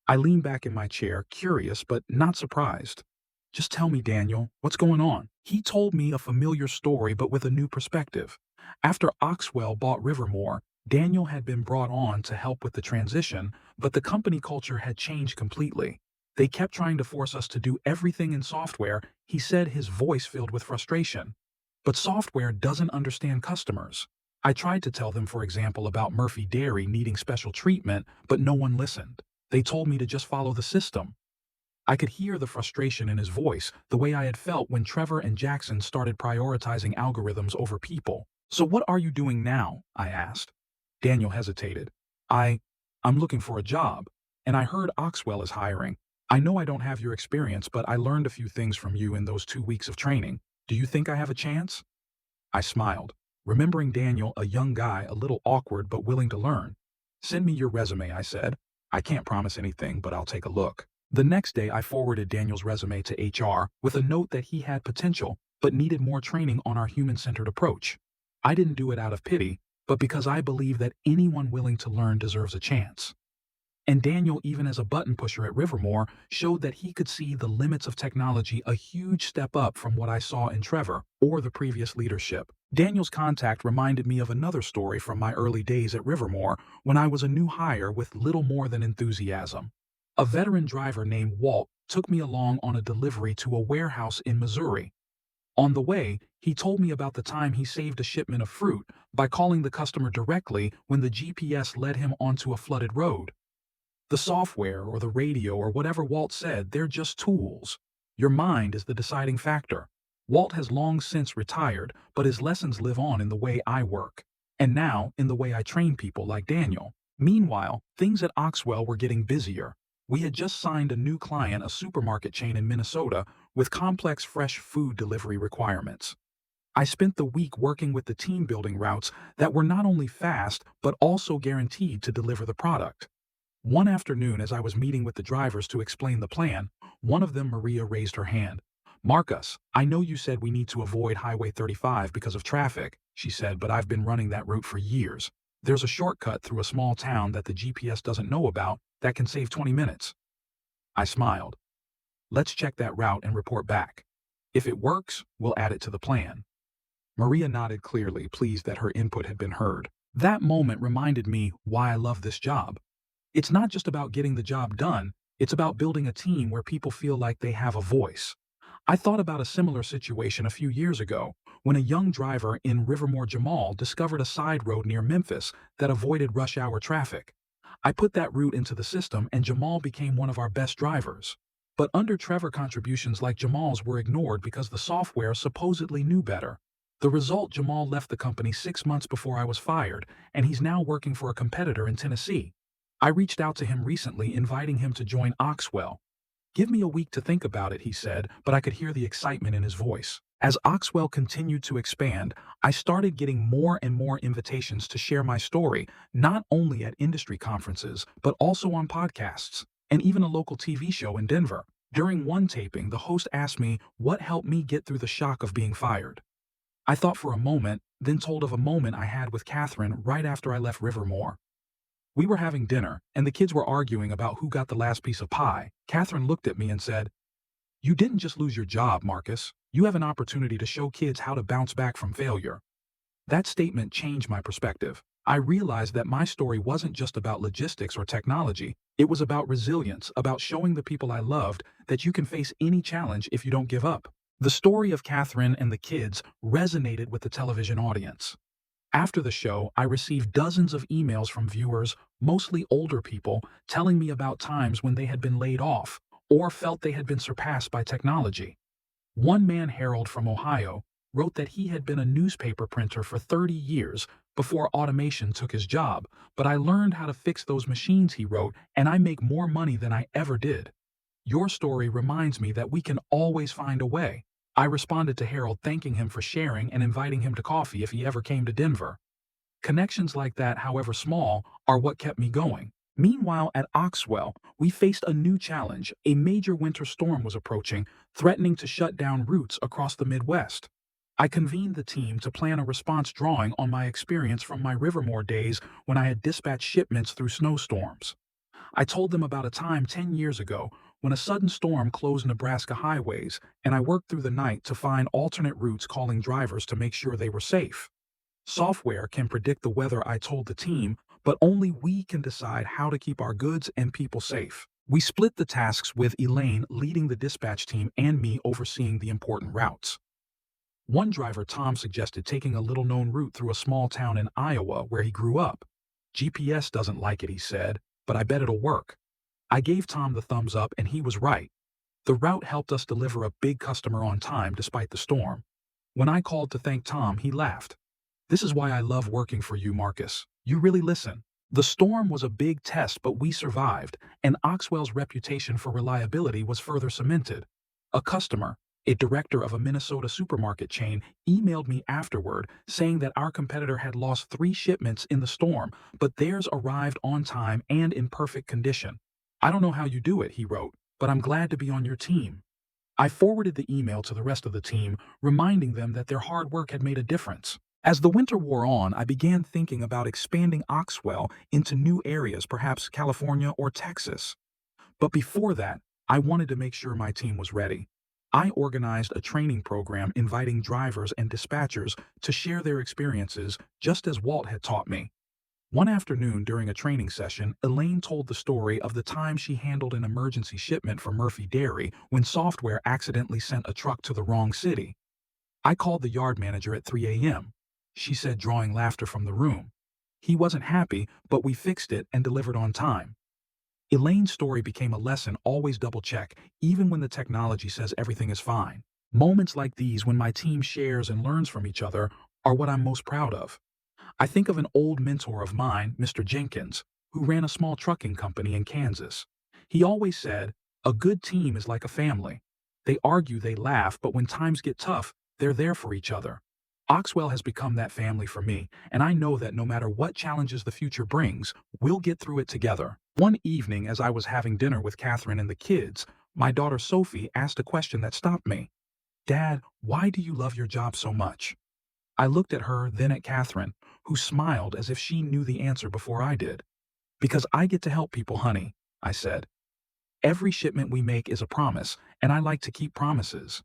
I leaned back in my chair, curious but not surprised. "Just tell me, Daniel, what's going on?" He told me a familiar story, but with a new perspective. After Oxwell bought Rivermore, Daniel had been brought on to help with the transition, but the company culture had changed completely. "They kept trying to force us to do everything in software," he said, his voice filled with frustration. "But software doesn't understand customers. I tried to tell them, for example, about Murphy Dairy needing special treatment, but no one listened. They told me to just follow the system." I could hear the frustration in his voice, the way I had felt when Trevor and Jackson started prioritizing algorithms over people. "So what are you doing now?" I asked. Daniel hesitated. I'm looking for a job, and I heard Oxwell is hiring. I know I don't have your experience, but I learned a few things from you in those 2 weeks of training. Do you think I have a chance?" I smiled. remembering Daniel, a young guy, a little awkward but willing to learn. "Send me your resume," I said. "I can't promise anything, but I'll take a look." The next day, I forwarded Daniel's resume to HR with a note that he had potential, but needed more training on our human-centered approach. I didn't do it out of pity, but because I believe that anyone willing to learn deserves a chance. And Daniel, even as a button pusher at Rivermore, showed that he could see the limits of technology, a huge step up from what I saw in Trevor or the previous leadership. Daniel's contact reminded me of another story from my early days at Rivermore when I was a new hire with little more than enthusiasm. A veteran driver named Walt took me along on a delivery to a warehouse in Missouri. On the way, he told me about the time he saved a shipment of fruit by calling the customer directly when the GPS led him onto a flooded road. The software or the radio or whatever Walt said, they're just tools. Your mind is the deciding factor. Walt has long since retired, but his lessons live on in the way I work. And now, in the way I train people like Daniel. Meanwhile, things at Oxwell were getting busier. We had just signed a new client, a supermarket chain in Minnesota, with complex fresh food delivery requirements. I spent the week working with the team building routes that were not only fast, but also guaranteed to deliver the product. One afternoon, as I was meeting with the drivers to explain the plan, one of them, Maria, raised her hand. "Marcus, I know you said we need to avoid Highway 35 because of traffic," she said, "but I've been running that route for years. There's a shortcut through a small town that the GPS doesn't know about that can save 20 minutes. I smiled. "Let's check that route and report back. If it works, we'll add it to the plan." Maria nodded clearly, pleased that her input had been heard. That moment reminded me why I love this job. It's not just about getting the job done, it's about building a team where people feel like they have a voice. I thought about a similar situation a few years ago when a young driver in Rivermore, Jamal, discovered a side road near Memphis that avoided rush hour traffic. I put that route into the system and Jamal became one of our best drivers. But under Trevor, contributions like Jamal's were ignored because the software supposedly knew better. The result, Jamal left the company 6 months before I was fired, and he's now working for a competitor in Tennessee. I reached out to him recently, inviting him to join Oxwell. "Give me a week to think about it," he said, but I could hear the excitement in his voice. As Oxwell continued to expand, I started getting more and more invitations to share my story, not only at industry conferences, but also on podcasts, and even a local TV show in Denver. During one taping, the host asked me what helped me get through the shock of being fired. I thought for a moment, then told of a moment I had with Catherine right after I left Rivermore. We were having dinner, and the kids were arguing about who got the last piece of pie. Catherine looked at me and said, "You didn't just lose your job, Marcus. You have an opportunity to show kids how to bounce back from failure." That statement changed my perspective. I realized that my story wasn't just about logistics or technology. It was about resilience, about showing the people I loved that you can face any challenge if you don't give up. The story of Catherine and the kids resonated with the television audience. After the show, I received dozens of emails from viewers, mostly older people, telling me about times when they had been laid off or felt they had been surpassed by technology. One man, Harold from Ohio, wrote that he had been a newspaper printer for 30 years before automation took his job, but I learned how to fix those machines, he wrote, and I make more money than I ever did. Your story reminds me that we can always find a way. I responded to Harold, thanking him for sharing and inviting him to coffee if he ever came to Denver. Connections like that, however small, are what kept me going. Meanwhile, at Oxwell, we faced a new challenge. A major winter storm was approaching, threatening to shut down routes across the Midwest. I convened the team to plan a response drawing on my experience from my Rivermore days when I had dispatched shipments through snowstorms. I told them about a time 10 years ago when a sudden storm closed Nebraska highways, and I worked through the night to find alternate routes, calling drivers to make sure they were safe. Software can predict the weather, I told the team, but only we can decide how to keep our goods and people safe. We split the tasks, with Elaine leading the dispatch team and me overseeing the important routes. One driver, Tom, suggested taking a little-known route through a small town in Iowa where he grew up. "GPS doesn't like it," he said, "but I bet it'll work." I gave Tom the thumbs up, and he was right. The route helped us deliver a big customer on time despite the storm. When I called to thank Tom, he laughed. "This is why I love working for you, Marcus. You really listen." The storm was a big test, but we survived, and Oxwell's reputation for reliability was further cemented. A customer, A director of a Minnesota supermarket chain emailed me afterward saying that our competitor had lost 3 shipments in the storm, but theirs arrived on time and in perfect condition. I don't know how you do it, he wrote, but I'm glad to be on your team. I forwarded the email to the rest of the team, reminding them that their hard work had made a difference. As the winter wore on, I began thinking about expanding Oxwell into new areas, perhaps California or Texas. But before that, I wanted to make sure my team was ready. I organized a training program inviting drivers and dispatchers to share their experiences, just as Walt had taught me. One afternoon during a training session, Elaine told the story of the time she handled an emergency shipment for Murphy Dairy when software accidentally sent a truck to the wrong city. I called the yard manager at 3 a.m., she said, drawing laughter from the room. He wasn't happy, but we fixed it and delivered on time. Elaine's story became a lesson: always double check, even when the technology says everything is fine. Moments like these, when my team shares and learns from each other, are what I'm most proud of. I think of an old mentor of mine, Mr. Jenkins, who ran a small trucking company in Kansas. He always said, "A good team is like a family. They argue, they laugh, but when times get tough, they're there for each other." Oxwell has become that family for me, and I know that no matter what challenges the future brings, we'll get through it together. One evening, as I was having dinner with Catherine and the kids, my daughter Sophie asked a question that stopped me. "Dad, why do you love your job so much?" I looked at her, then at Catherine, who smiled as if she knew the answer before I did. "Because I get to help people, honey," I said. "Every shipment we make is a promise, and I like to keep promises."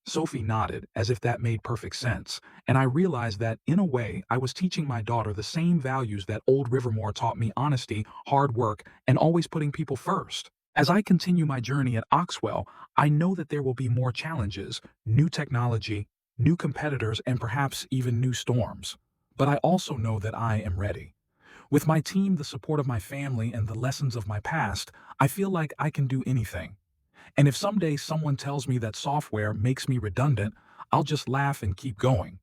Sophie nodded, as if that made perfect sense, and I realized that, in a way, I was teaching my daughter the same values that old Rivermore taught me: honesty, hard work, and always putting people first. As I continue my journey at Oxwell, I know that there will be more challenges, new technology, new competitors, and perhaps even new storms. But I also know that I am ready. With my team, the support of my family, and the lessons of my past, I feel like I can do anything. And if someday someone tells me that software makes me redundant, I'll just laugh and keep going.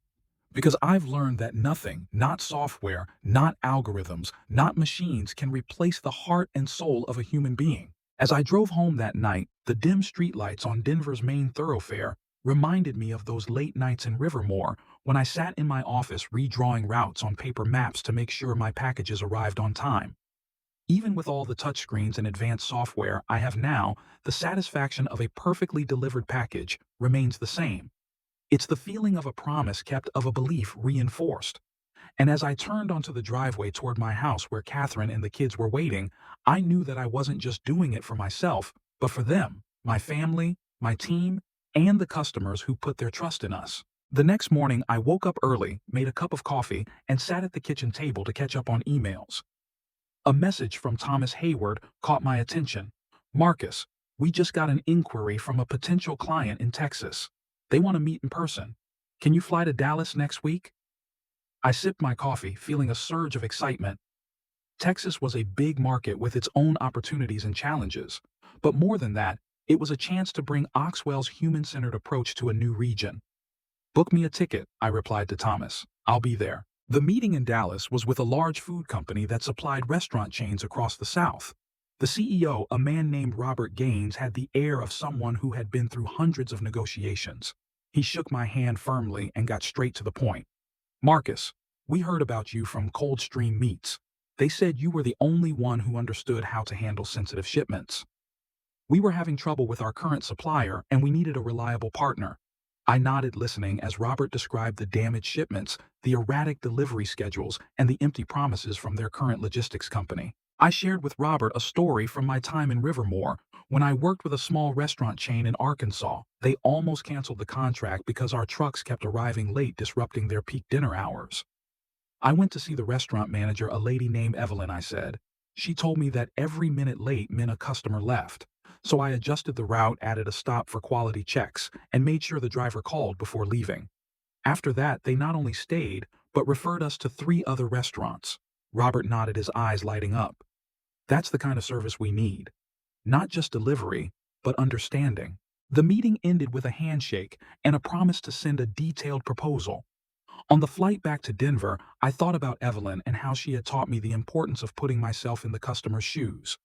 Because I've learned that nothing, not software, not algorithms, not machines, can replace the heart and soul of a human being. As I drove home that night, the dim streetlights on Denver's main thoroughfare reminded me of those late nights in Rivermore when I sat in my office redrawing routes on paper maps to make sure my packages arrived on time. Even with all the touchscreens and advanced software I have now, the satisfaction of a perfectly delivered package remains the same. It's the feeling of a promise kept, of a belief reinforced. And as I turned onto the driveway toward my house where Catherine and the kids were waiting, I knew that I wasn't just doing it for myself, but for them, my family, my team, and the customers who put their trust in us. The next morning, I woke up early, made a cup of coffee, and sat at the kitchen table to catch up on emails. A message from Thomas Hayward caught my attention. "Marcus, we just got an inquiry from a potential client in Texas. They want to meet in person. Can you fly to Dallas next week?" I sipped my coffee, feeling a surge of excitement. Texas was a big market with its own opportunities and challenges. But more than that, it was a chance to bring Oxwell's human-centered approach to a new region. "Book me a ticket," I replied to Thomas. "I'll be there." The meeting in Dallas was with a large food company that supplied restaurant chains across the South. The CEO, a man named Robert Gaines, had the air of someone who had been through hundreds of negotiations. He shook my hand firmly and got straight to the point. "Marcus, we heard about you from Coldstream Meats. They said you were the only one who understood how to handle sensitive shipments. We were having trouble with our current supplier, and we needed a reliable partner." I nodded, listening as Robert described the damaged shipments, the erratic delivery schedules, and the empty promises from their current logistics company. I shared with Robert a story from my time in Rivermore when I worked with a small restaurant chain in Arkansas. They almost canceled the contract because our trucks kept arriving late, disrupting their peak dinner hours. "I went to see the restaurant manager, a lady named Evelyn," I said. "She told me that every minute late meant a customer left. So I adjusted the route, added a stop for quality checks, and made sure the driver called before leaving. After that, they not only stayed, but referred us to 3 other restaurants." Robert nodded, his eyes lighting up. "That's the kind of service we need. Not just delivery, but understanding." The meeting ended with a handshake and a promise to send a detailed proposal. On the flight back to Denver, I thought about Evelyn and how she had taught me the importance of putting myself in the customer's shoes.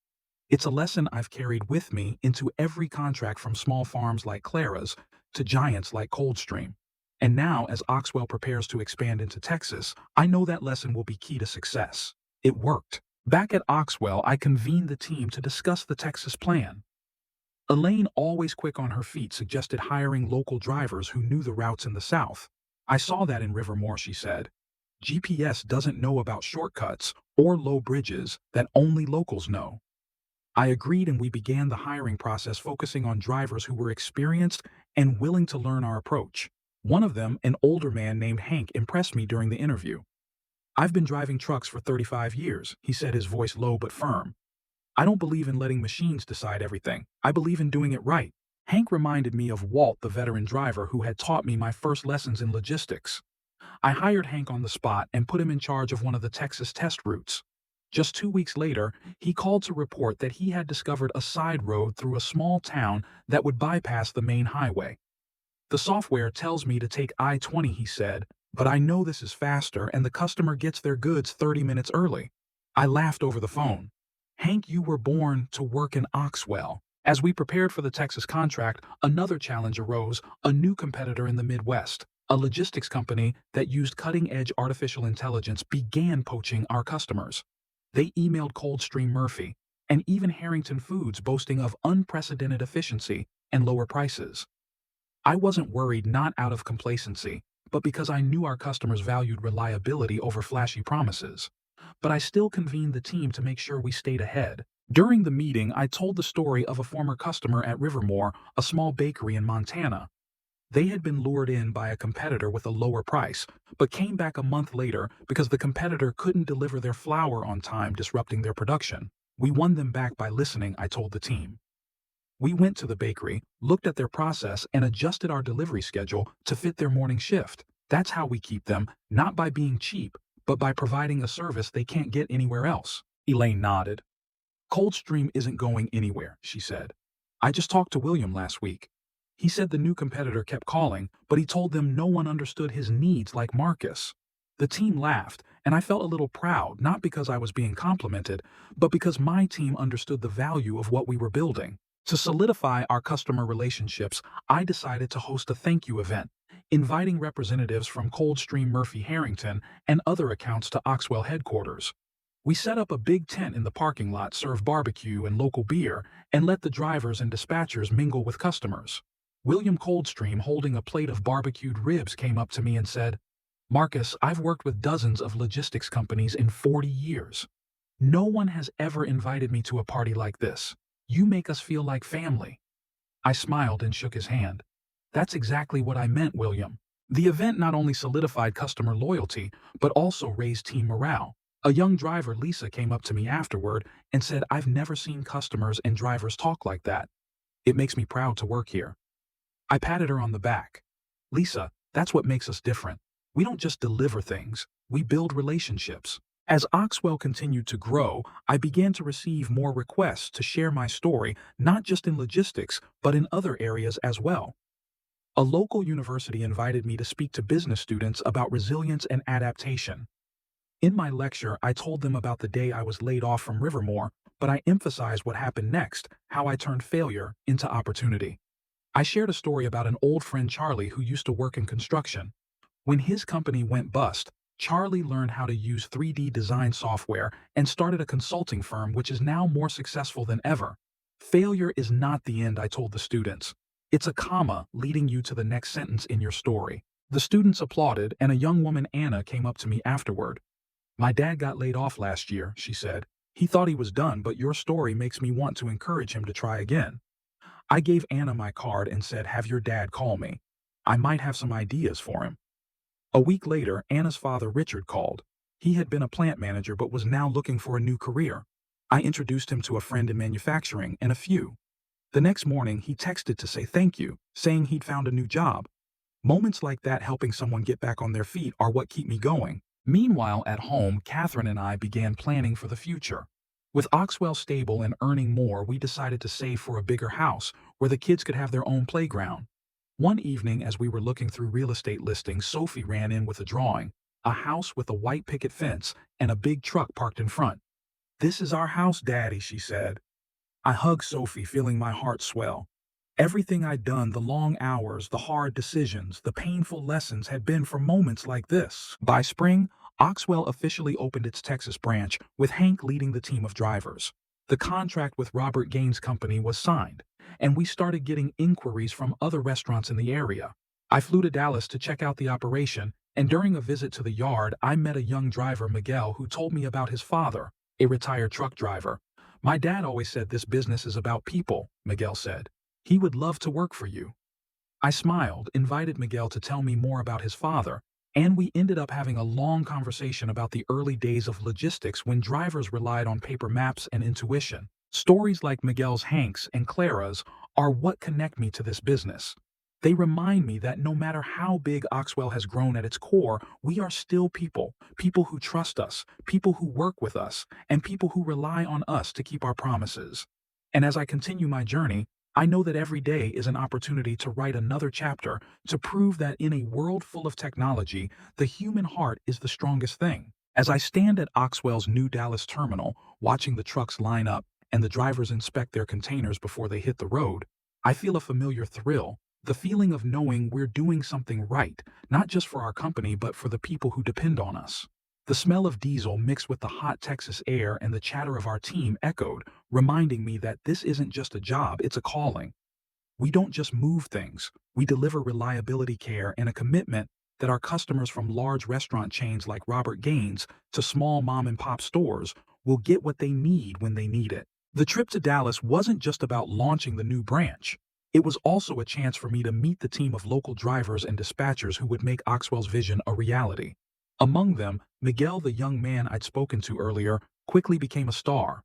It's a lesson I've carried with me into every contract, from small farms like Clara's to giants like Coldstream. And now, as Oxwell prepares to expand into Texas, I know that lesson will be key to success. It worked. Back at Oxwell, I convened the team to discuss the Texas plan. Elaine, always quick on her feet, suggested hiring local drivers who knew the routes in the South. I saw that in Rivermore, she said. GPS doesn't know about shortcuts or low bridges that only locals know. I agreed, and we began the hiring process, focusing on drivers who were experienced and willing to learn our approach. One of them, an older man named Hank, impressed me during the interview. "I've been driving trucks for 35 years, he said, his voice low but firm. "I don't believe in letting machines decide everything. I believe in doing it right." Hank reminded me of Walt, the veteran driver who had taught me my first lessons in logistics. I hired Hank on the spot and put him in charge of one of the Texas test routes. Just 2 weeks later, he called to report that he had discovered a side road through a small town that would bypass the main highway. "The software tells me to take I-20, he said, "but I know this is faster and the customer gets their goods 30 minutes early." I laughed over the phone. "Hank, you were born to work in Oxwell." As we prepared for the Texas contract, another challenge arose: a new competitor in the Midwest. A logistics company that used cutting-edge artificial intelligence began poaching our customers. They emailed Coldstream Murphy, and even Harrington Foods, boasting of unprecedented efficiency and lower prices. I wasn't worried, not out of complacency, but because I knew our customers valued reliability over flashy promises. But I still convened the team to make sure we stayed ahead. During the meeting, I told the story of a former customer at Rivermore, a small bakery in Montana. They had been lured in by a competitor with a lower price, but came back a month later because the competitor couldn't deliver their flour on time, disrupting their production. "We won them back by listening," I told the team. "We went to the bakery, looked at their process, and adjusted our delivery schedule to fit their morning shift. That's how we keep them, not by being cheap, but by providing a service they can't get anywhere else." Elaine nodded. "Coldstream isn't going anywhere," she said. "I just talked to William last week. He said the new competitor kept calling, but he told them no one understood his needs like Marcus." The team laughed, and I felt a little proud, not because I was being complimented, but because my team understood the value of what we were building. To solidify our customer relationships, I decided to host a thank you event, inviting representatives from Coldstream Murphy Harrington and other accounts to Oxwell headquarters. We set up a big tent in the parking lot, served barbecue and local beer, and let the drivers and dispatchers mingle with customers. William Coldstream, holding a plate of barbecued ribs, came up to me and said, "Marcus, I've worked with dozens of logistics companies in 40 years. No one has ever invited me to a party like this. You make us feel like family." I smiled and shook his hand. "That's exactly what I meant, William." The event not only solidified customer loyalty, but also raised team morale. A young driver, Lisa, came up to me afterward and said, "I've never seen customers and drivers talk like that. It makes me proud to work here." I patted her on the back. "Lisa, that's what makes us different. We don't just deliver things, we build relationships." As Oxwell continued to grow, I began to receive more requests to share my story, not just in logistics, but in other areas as well. A local university invited me to speak to business students about resilience and adaptation. In my lecture, I told them about the day I was laid off from Rivermore, but I emphasized what happened next, how I turned failure into opportunity. I shared a story about an old friend, Charlie, who used to work in construction. When his company went bust, Charlie learned how to use 3D design software and started a consulting firm which is now more successful than ever. "Failure is not the end," I told the students. "It's a comma leading you to the next sentence in your story." The students applauded, and a young woman, Anna, came up to me afterward. "My dad got laid off last year," she said. "He thought he was done, but your story makes me want to encourage him to try again." I gave Anna my card and said, "Have your dad call me. I might have some ideas for him." A week later, Anna's father, Richard, called. He had been a plant manager but was now looking for a new career. I introduced him to a friend in manufacturing and a few. The next morning, he texted to say thank you, saying he'd found a new job. Moments like that, helping someone get back on their feet, are what keep me going. Meanwhile, at home, Catherine and I began planning for the future. With Oxwell stable and earning more, we decided to save for a bigger house where the kids could have their own playground. One evening, as we were looking through real estate listings, Sophie ran in with a drawing, a house with a white picket fence and a big truck parked in front. "This is our house, Daddy," she said. I hugged Sophie, feeling my heart swell. Everything I'd done, the long hours, the hard decisions, the painful lessons had been for moments like this. By spring, Oxwell officially opened its Texas branch, with Hank leading the team of drivers. The contract with Robert Gaines' company was signed, and we started getting inquiries from other restaurants in the area. I flew to Dallas to check out the operation, and during a visit to the yard, I met a young driver, Miguel, who told me about his father, a retired truck driver. "My dad always said this business is about people," Miguel said. "He would love to work for you." I smiled, invited Miguel to tell me more about his father, and we ended up having a long conversation about the early days of logistics when drivers relied on paper maps and intuition. Stories like Miguel's, Hank's, and Clara's are what connect me to this business. They remind me that no matter how big Oxwell has grown at its core, we are still people, people who trust us, people who work with us, and people who rely on us to keep our promises. And as I continue my journey, I know that every day is an opportunity to write another chapter, to prove that in a world full of technology, the human heart is the strongest thing. As I stand at Oxwell's new Dallas terminal, watching the trucks line up and the drivers inspect their containers before they hit the road, I feel a familiar thrill, the feeling of knowing we're doing something right, not just for our company but for the people who depend on us. The smell of diesel mixed with the hot Texas air and the chatter of our team echoed, reminding me that this isn't just a job, it's a calling. We don't just move things, we deliver reliability, care, and a commitment that our customers, from large restaurant chains like Robert Gaines to small mom-and-pop stores, will get what they need when they need it. The trip to Dallas wasn't just about launching the new branch. It was also a chance for me to meet the team of local drivers and dispatchers who would make Oxwell's vision a reality. Among them, Miguel, the young man I'd spoken to earlier, quickly became a star.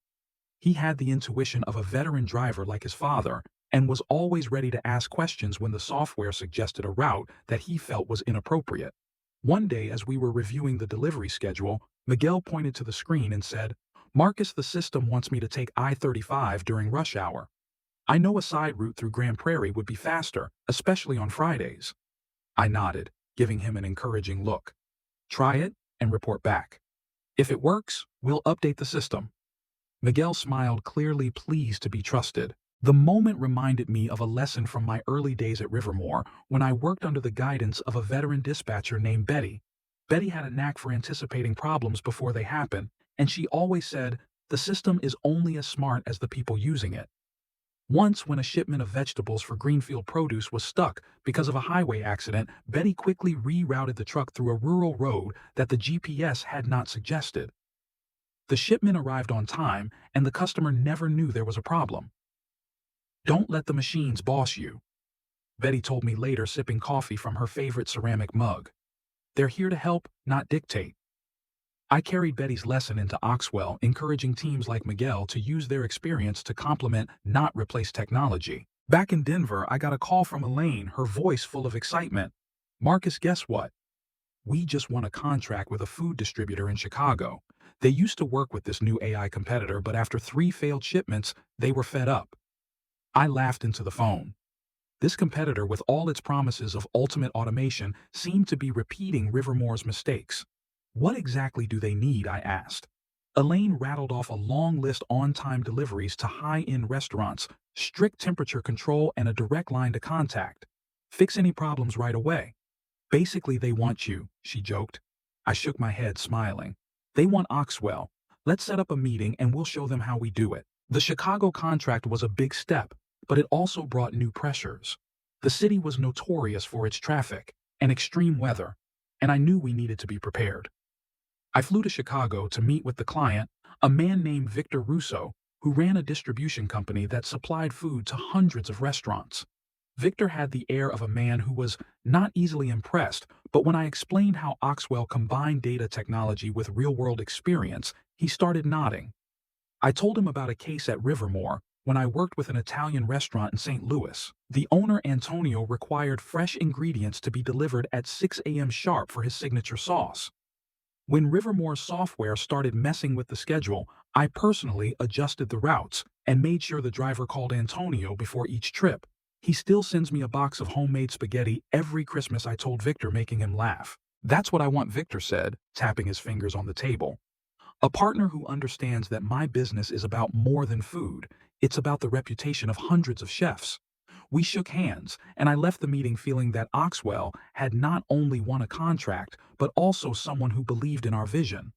He had the intuition of a veteran driver like his father, and was always ready to ask questions when the software suggested a route that he felt was inappropriate. One day, as we were reviewing the delivery schedule, Miguel pointed to the screen and said, "Marcus, the system wants me to take I-35 during rush hour. I know a side route through Grand Prairie would be faster, especially on Fridays." I nodded, giving him an encouraging look. "Try it and report back. If it works, we'll update the system." Miguel smiled, clearly pleased to be trusted. The moment reminded me of a lesson from my early days at Rivermore, when I worked under the guidance of a veteran dispatcher named Betty. Betty had a knack for anticipating problems before they happen, and she always said, "The system is only as smart as the people using it." Once, when a shipment of vegetables for Greenfield Produce was stuck because of a highway accident, Betty quickly rerouted the truck through a rural road that the GPS had not suggested. The shipment arrived on time, and the customer never knew there was a problem. "Don't let the machines boss you," Betty told me later, sipping coffee from her favorite ceramic mug. "They're here to help, not dictate." I carried Betty's lesson into Oxwell, encouraging teams like Miguel to use their experience to complement, not replace technology. Back in Denver, I got a call from Elaine, her voice full of excitement. "Marcus, guess what? We just won a contract with a food distributor in Chicago. They used to work with this new AI competitor, but after 3 failed shipments, they were fed up." I laughed into the phone. This competitor, with all its promises of ultimate automation, seemed to be repeating Rivermore's mistakes. "What exactly do they need?" I asked. Elaine rattled off a long list: on-time deliveries to high-end restaurants, strict temperature control, and a direct line to contact. "Fix any problems right away. Basically, they want you," she joked. I shook my head, smiling. "They want Oxwell. Let's set up a meeting and we'll show them how we do it." The Chicago contract was a big step, but it also brought new pressures. The city was notorious for its traffic and extreme weather, and I knew we needed to be prepared. I flew to Chicago to meet with the client, a man named Victor Russo, who ran a distribution company that supplied food to hundreds of restaurants. Victor had the air of a man who was not easily impressed, but when I explained how Oxwell combined data technology with real-world experience, he started nodding. I told him about a case at Rivermore when I worked with an Italian restaurant in St. Louis. The owner, Antonio, required fresh ingredients to be delivered at 6 a.m. sharp for his signature sauce. When Rivermore's software started messing with the schedule, I personally adjusted the routes and made sure the driver called Antonio before each trip. "He still sends me a box of homemade spaghetti every Christmas," I told Victor, making him laugh. "That's what I want," Victor said, tapping his fingers on the table. "A partner who understands that my business is about more than food. It's about the reputation of hundreds of chefs. We shook hands, and I left the meeting feeling that Oxwell had not only won a contract, but also someone who believed in our vision.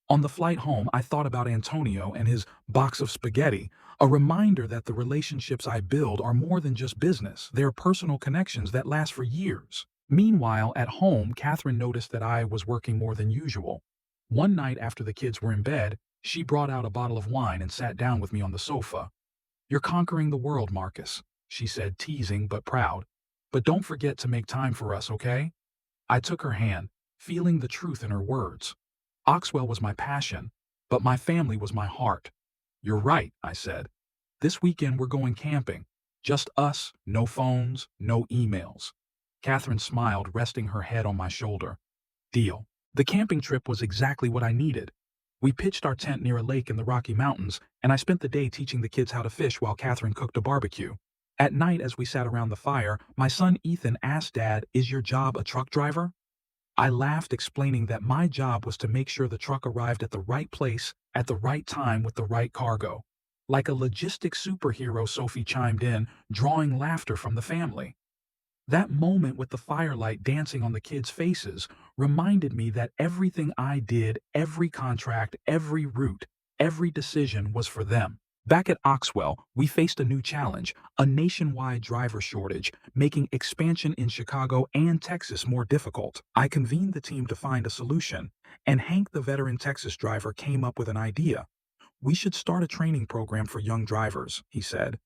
On the flight home, I thought about Antonio and his box of spaghetti, a reminder that the relationships I build are more than just business. They're personal connections that last for years. Meanwhile, at home, Catherine noticed that I was working more than usual. One night after the kids were in bed, she brought out a bottle of wine and sat down with me on the sofa. "You're conquering the world, Marcus," she said, teasing but proud. "But don't forget to make time for us, okay?" I took her hand, feeling the truth in her words. Oxwell was my passion, but my family was my heart. "You're right," I said. "This weekend we're going camping. Just us, no phones, no emails." Catherine smiled, resting her head on my shoulder. "Deal." The camping trip was exactly what I needed. We pitched our tent near a lake in the Rocky Mountains, and I spent the day teaching the kids how to fish while Catherine cooked a barbecue. At night, as we sat around the fire, my son Ethan asked Dad, "Is your job a truck driver?" I laughed, explaining that my job was to make sure the truck arrived at the right place, at the right time with the right cargo. Like a logistics superhero, Sophie chimed in, drawing laughter from the family. That moment with the firelight dancing on the kids' faces reminded me that everything I did, every contract, every route, every decision was for them. Back at Oxwell, we faced a new challenge, a nationwide driver shortage, making expansion in Chicago and Texas more difficult. I convened the team to find a solution, and Hank, the veteran Texas driver, came up with an idea. "We should start a training program for young drivers," he said.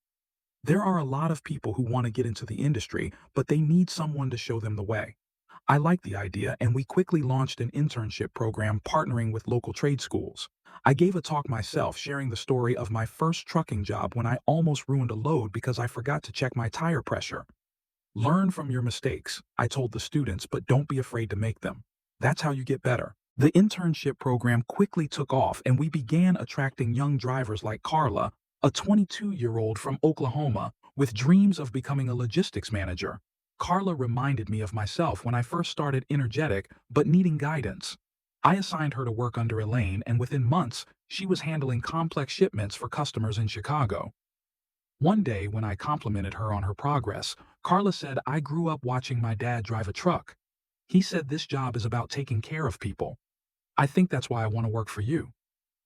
"There are a lot of people who want to get into the industry, but they need someone to show them the way." I liked the idea, and we quickly launched an internship program partnering with local trade schools. I gave a talk myself, sharing the story of my first trucking job when I almost ruined a load because I forgot to check my tire pressure. "Learn from your mistakes," I told the students, "but don't be afraid to make them. That's how you get better." The internship program quickly took off, and we began attracting young drivers like Carla, a 22-year-old from Oklahoma, with dreams of becoming a logistics manager. Carla reminded me of myself when I first started, energetic but needing guidance. I assigned her to work under Elaine, and within months, she was handling complex shipments for customers in Chicago. One day, when I complimented her on her progress, Carla said, "I grew up watching my dad drive a truck. He said this job is about taking care of people. I think that's why I want to work for you."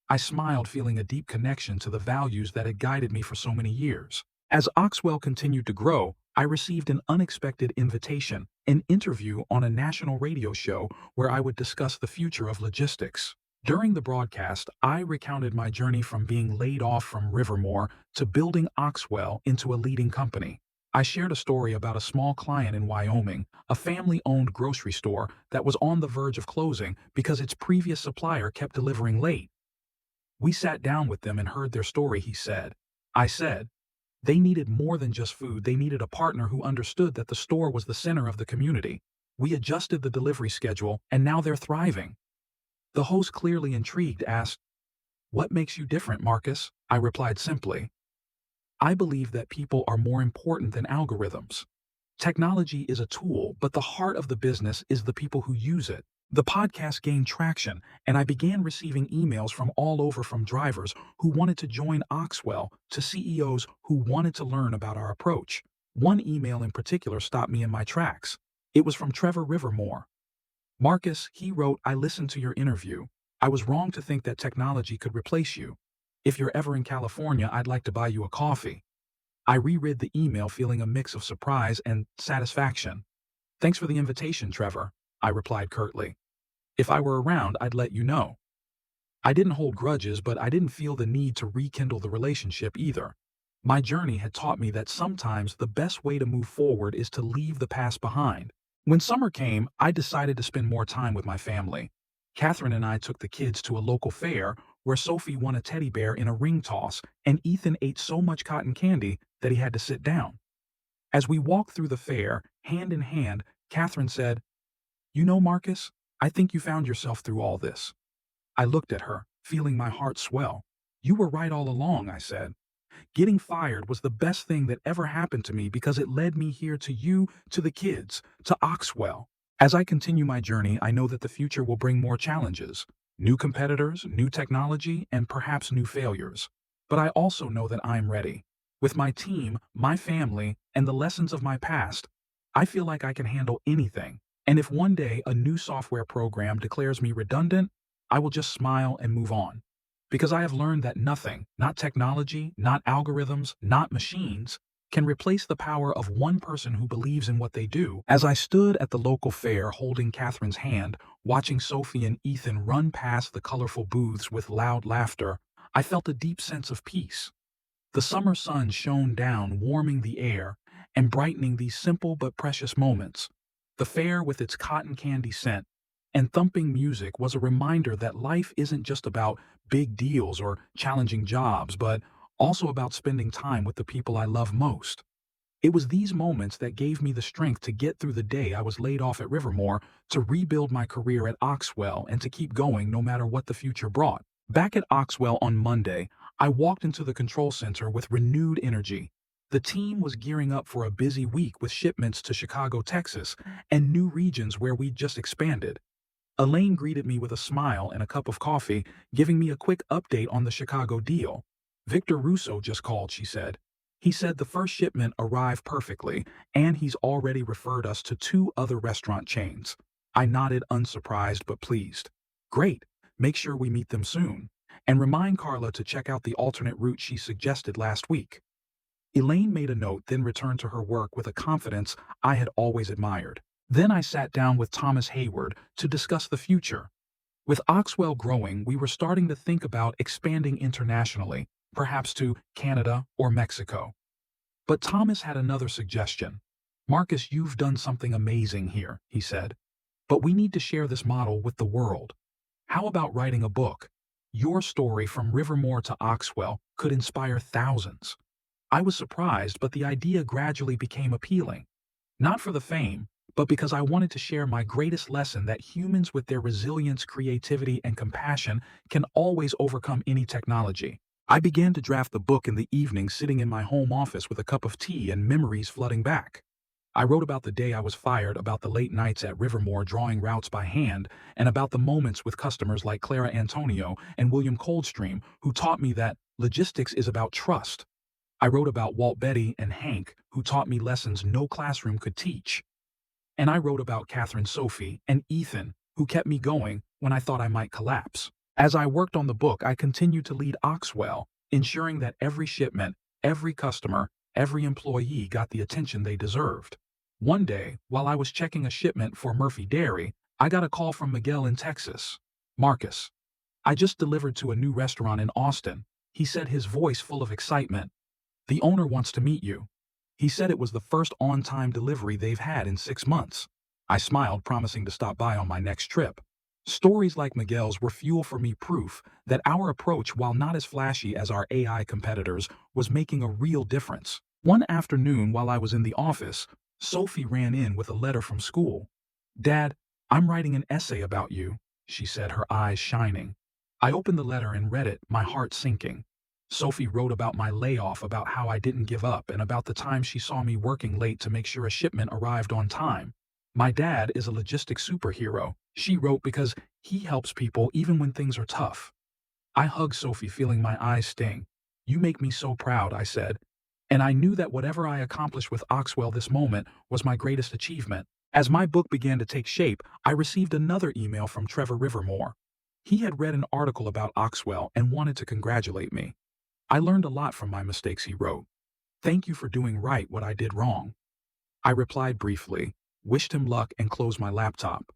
I smiled, feeling a deep connection to the values that had guided me for so many years. As Oxwell continued to grow, I received an unexpected invitation, an interview on a national radio show where I would discuss the future of logistics. During the broadcast, I recounted my journey from being laid off from Rivermore to building Oxwell into a leading company. I shared a story about a small client in Wyoming, a family-owned grocery store that was on the verge of closing because its previous supplier kept delivering late. "We sat down with them and heard their story," he said. I said, "They needed more than just food. They needed a partner who understood that the store was the center of the community. We adjusted the delivery schedule, and now they're thriving." The host, clearly intrigued, asked, "What makes you different, Marcus?" I replied simply, "I believe that people are more important than algorithms. Technology is a tool, but the heart of the business is the people who use it." The podcast gained traction, and I began receiving emails from all over, from drivers who wanted to join Oxwell to CEOs who wanted to learn about our approach. One email in particular stopped me in my tracks. It was from Trevor Rivermore. "Marcus," he wrote, "I listened to your interview. I was wrong to think that technology could replace you. If you're ever in California, I'd like to buy you a coffee." I reread the email, feeling a mix of surprise and satisfaction. "Thanks for the invitation, Trevor," I replied curtly. "If I were around, I'd let you know." I didn't hold grudges, but I didn't feel the need to rekindle the relationship either. My journey had taught me that sometimes the best way to move forward is to leave the past behind. When summer came, I decided to spend more time with my family. Catherine and I took the kids to a local fair where Sophie won a teddy bear in a ring toss, and Ethan ate so much cotton candy that he had to sit down. As we walked through the fair, hand in hand, Catherine said, "You know, Marcus, I think you found yourself through all this." I looked at her, feeling my heart swell. "You were right all along," I said. "Getting fired was the best thing that ever happened to me because it led me here, to you, to the kids, to Oxwell. As I continue my journey, I know that the future will bring more challenges, new competitors, new technology, and perhaps new failures. But I also know that I'm ready. With my team, my family, and the lessons of my past, I feel like I can handle anything. And if one day a new software program declares me redundant, I will just smile and move on. Because I have learned that nothing, not technology, not algorithms, not machines, can replace the power of one person who believes in what they do. As I stood at the local fair holding Catherine's hand, watching Sophie and Ethan run past the colorful booths with loud laughter, I felt a deep sense of peace. The summer sun shone down, warming the air and brightening these simple but precious moments. The fair, with its cotton candy scent and thumping music, was a reminder that life isn't just about big deals or challenging jobs, but also about spending time with the people I love most. It was these moments that gave me the strength to get through the day I was laid off at Rivermore, to rebuild my career at Oxwell, and to keep going no matter what the future brought. Back at Oxwell on Monday, I walked into the control center with renewed energy. The team was gearing up for a busy week with shipments to Chicago, Texas, and new regions where we'd just expanded. Elaine greeted me with a smile and a cup of coffee, giving me a quick update on the Chicago deal. Victor Russo just called, she said. He said the first shipment arrived perfectly, and he's already referred us to 2 other restaurant chains. I nodded, unsurprised but pleased. Great. Make sure we meet them soon. And remind Carla to check out the alternate route she suggested last week. Elaine made a note, then returned to her work with a confidence I had always admired. Then I sat down with Thomas Hayward to discuss the future. With Oxwell growing, we were starting to think about expanding internationally, perhaps to Canada or Mexico. But Thomas had another suggestion. Marcus, you've done something amazing here, he said. But we need to share this model with the world. How about writing a book? Your story from Rivermore to Oxwell could inspire thousands. I was surprised, but the idea gradually became appealing. Not for the fame, but because I wanted to share my greatest lesson, that humans with their resilience, creativity, and compassion can always overcome any technology. I began to draft the book in the evening, sitting in my home office with a cup of tea and memories flooding back. I wrote about the day I was fired, about the late nights at Rivermore drawing routes by hand, and about the moments with customers like Clara Antonio and William Coldstream, who taught me that logistics is about trust. I wrote about Walt, Betty, and Hank, who taught me lessons no classroom could teach. And I wrote about Catherine, Sophie, and Ethan, who kept me going when I thought I might collapse. As I worked on the book, I continued to lead Oxwell, ensuring that every shipment, every customer, every employee got the attention they deserved. One day, while I was checking a shipment for Murphy Dairy, I got a call from Miguel in Texas. Marcus, I just delivered to a new restaurant in Austin, he said, his voice full of excitement. The owner wants to meet you. He said it was the first on-time delivery they've had in 6 months. I smiled, promising to stop by on my next trip. Stories like Miguel's were fuel for me, proof that our approach, while not as flashy as our AI competitors, was making a real difference. One afternoon while I was in the office, Sophie ran in with a letter from school. Dad, I'm writing an essay about you, she said, her eyes shining. I opened the letter and read it, my heart sinking. Sophie wrote about my layoff, about how I didn't give up, and about the time she saw me working late to make sure a shipment arrived on time. My dad is a logistics superhero, she wrote, because he helps people even when things are tough. I hugged Sophie, feeling my eyes sting. You make me so proud, I said. And I knew that whatever I accomplished with Oxwell this moment was my greatest achievement. As my book began to take shape, I received another email from Trevor Rivermore. He had read an article about Oxwell and wanted to congratulate me. I learned a lot from my mistakes, he wrote. Thank you for doing right what I did wrong. I replied briefly, wished him luck, and closed my laptop.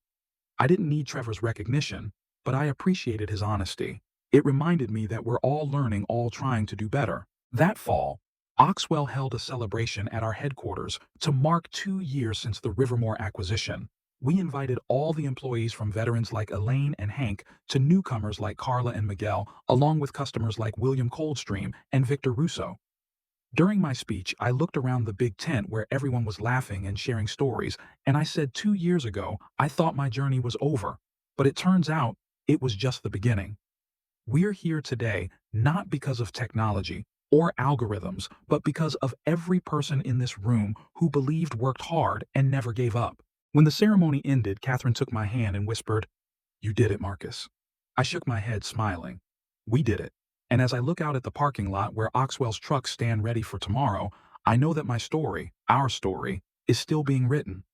I didn't need Trevor's recognition, but I appreciated his honesty. It reminded me that we're all learning, all trying to do better. That fall, Oxwell held a celebration at our headquarters to mark 2 years since the Rivermore acquisition. We invited all the employees, from veterans like Elaine and Hank to newcomers like Carla and Miguel, along with customers like William Coldstream and Victor Russo. During my speech, I looked around the big tent where everyone was laughing and sharing stories, and I said, 2 years ago, I thought my journey was over, but it turns out it was just the beginning. We're here today not because of technology or algorithms, but because of every person in this room who believed, worked hard, and never gave up. When the ceremony ended, Catherine took my hand and whispered, "You did it, Marcus." I shook my head, smiling. We did it. And as I look out at the parking lot where Oxwell's trucks stand ready for tomorrow, I know that my story, our story, is still being written.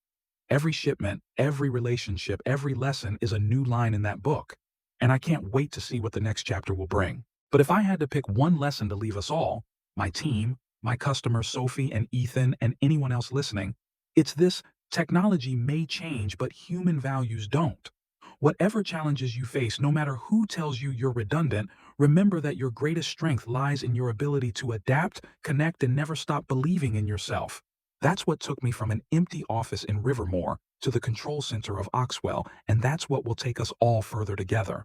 Every shipment, every relationship, every lesson is a new line in that book. And I can't wait to see what the next chapter will bring. But if I had to pick one lesson to leave us all, my team, my customers Sophie and Ethan and anyone else listening, it's this: technology may change, but human values don't. Whatever challenges you face, no matter who tells you you're redundant, remember that your greatest strength lies in your ability to adapt, connect, and never stop believing in yourself. That's what took me from an empty office in Rivermore to the control center of Oxwell, and that's what will take us all further together.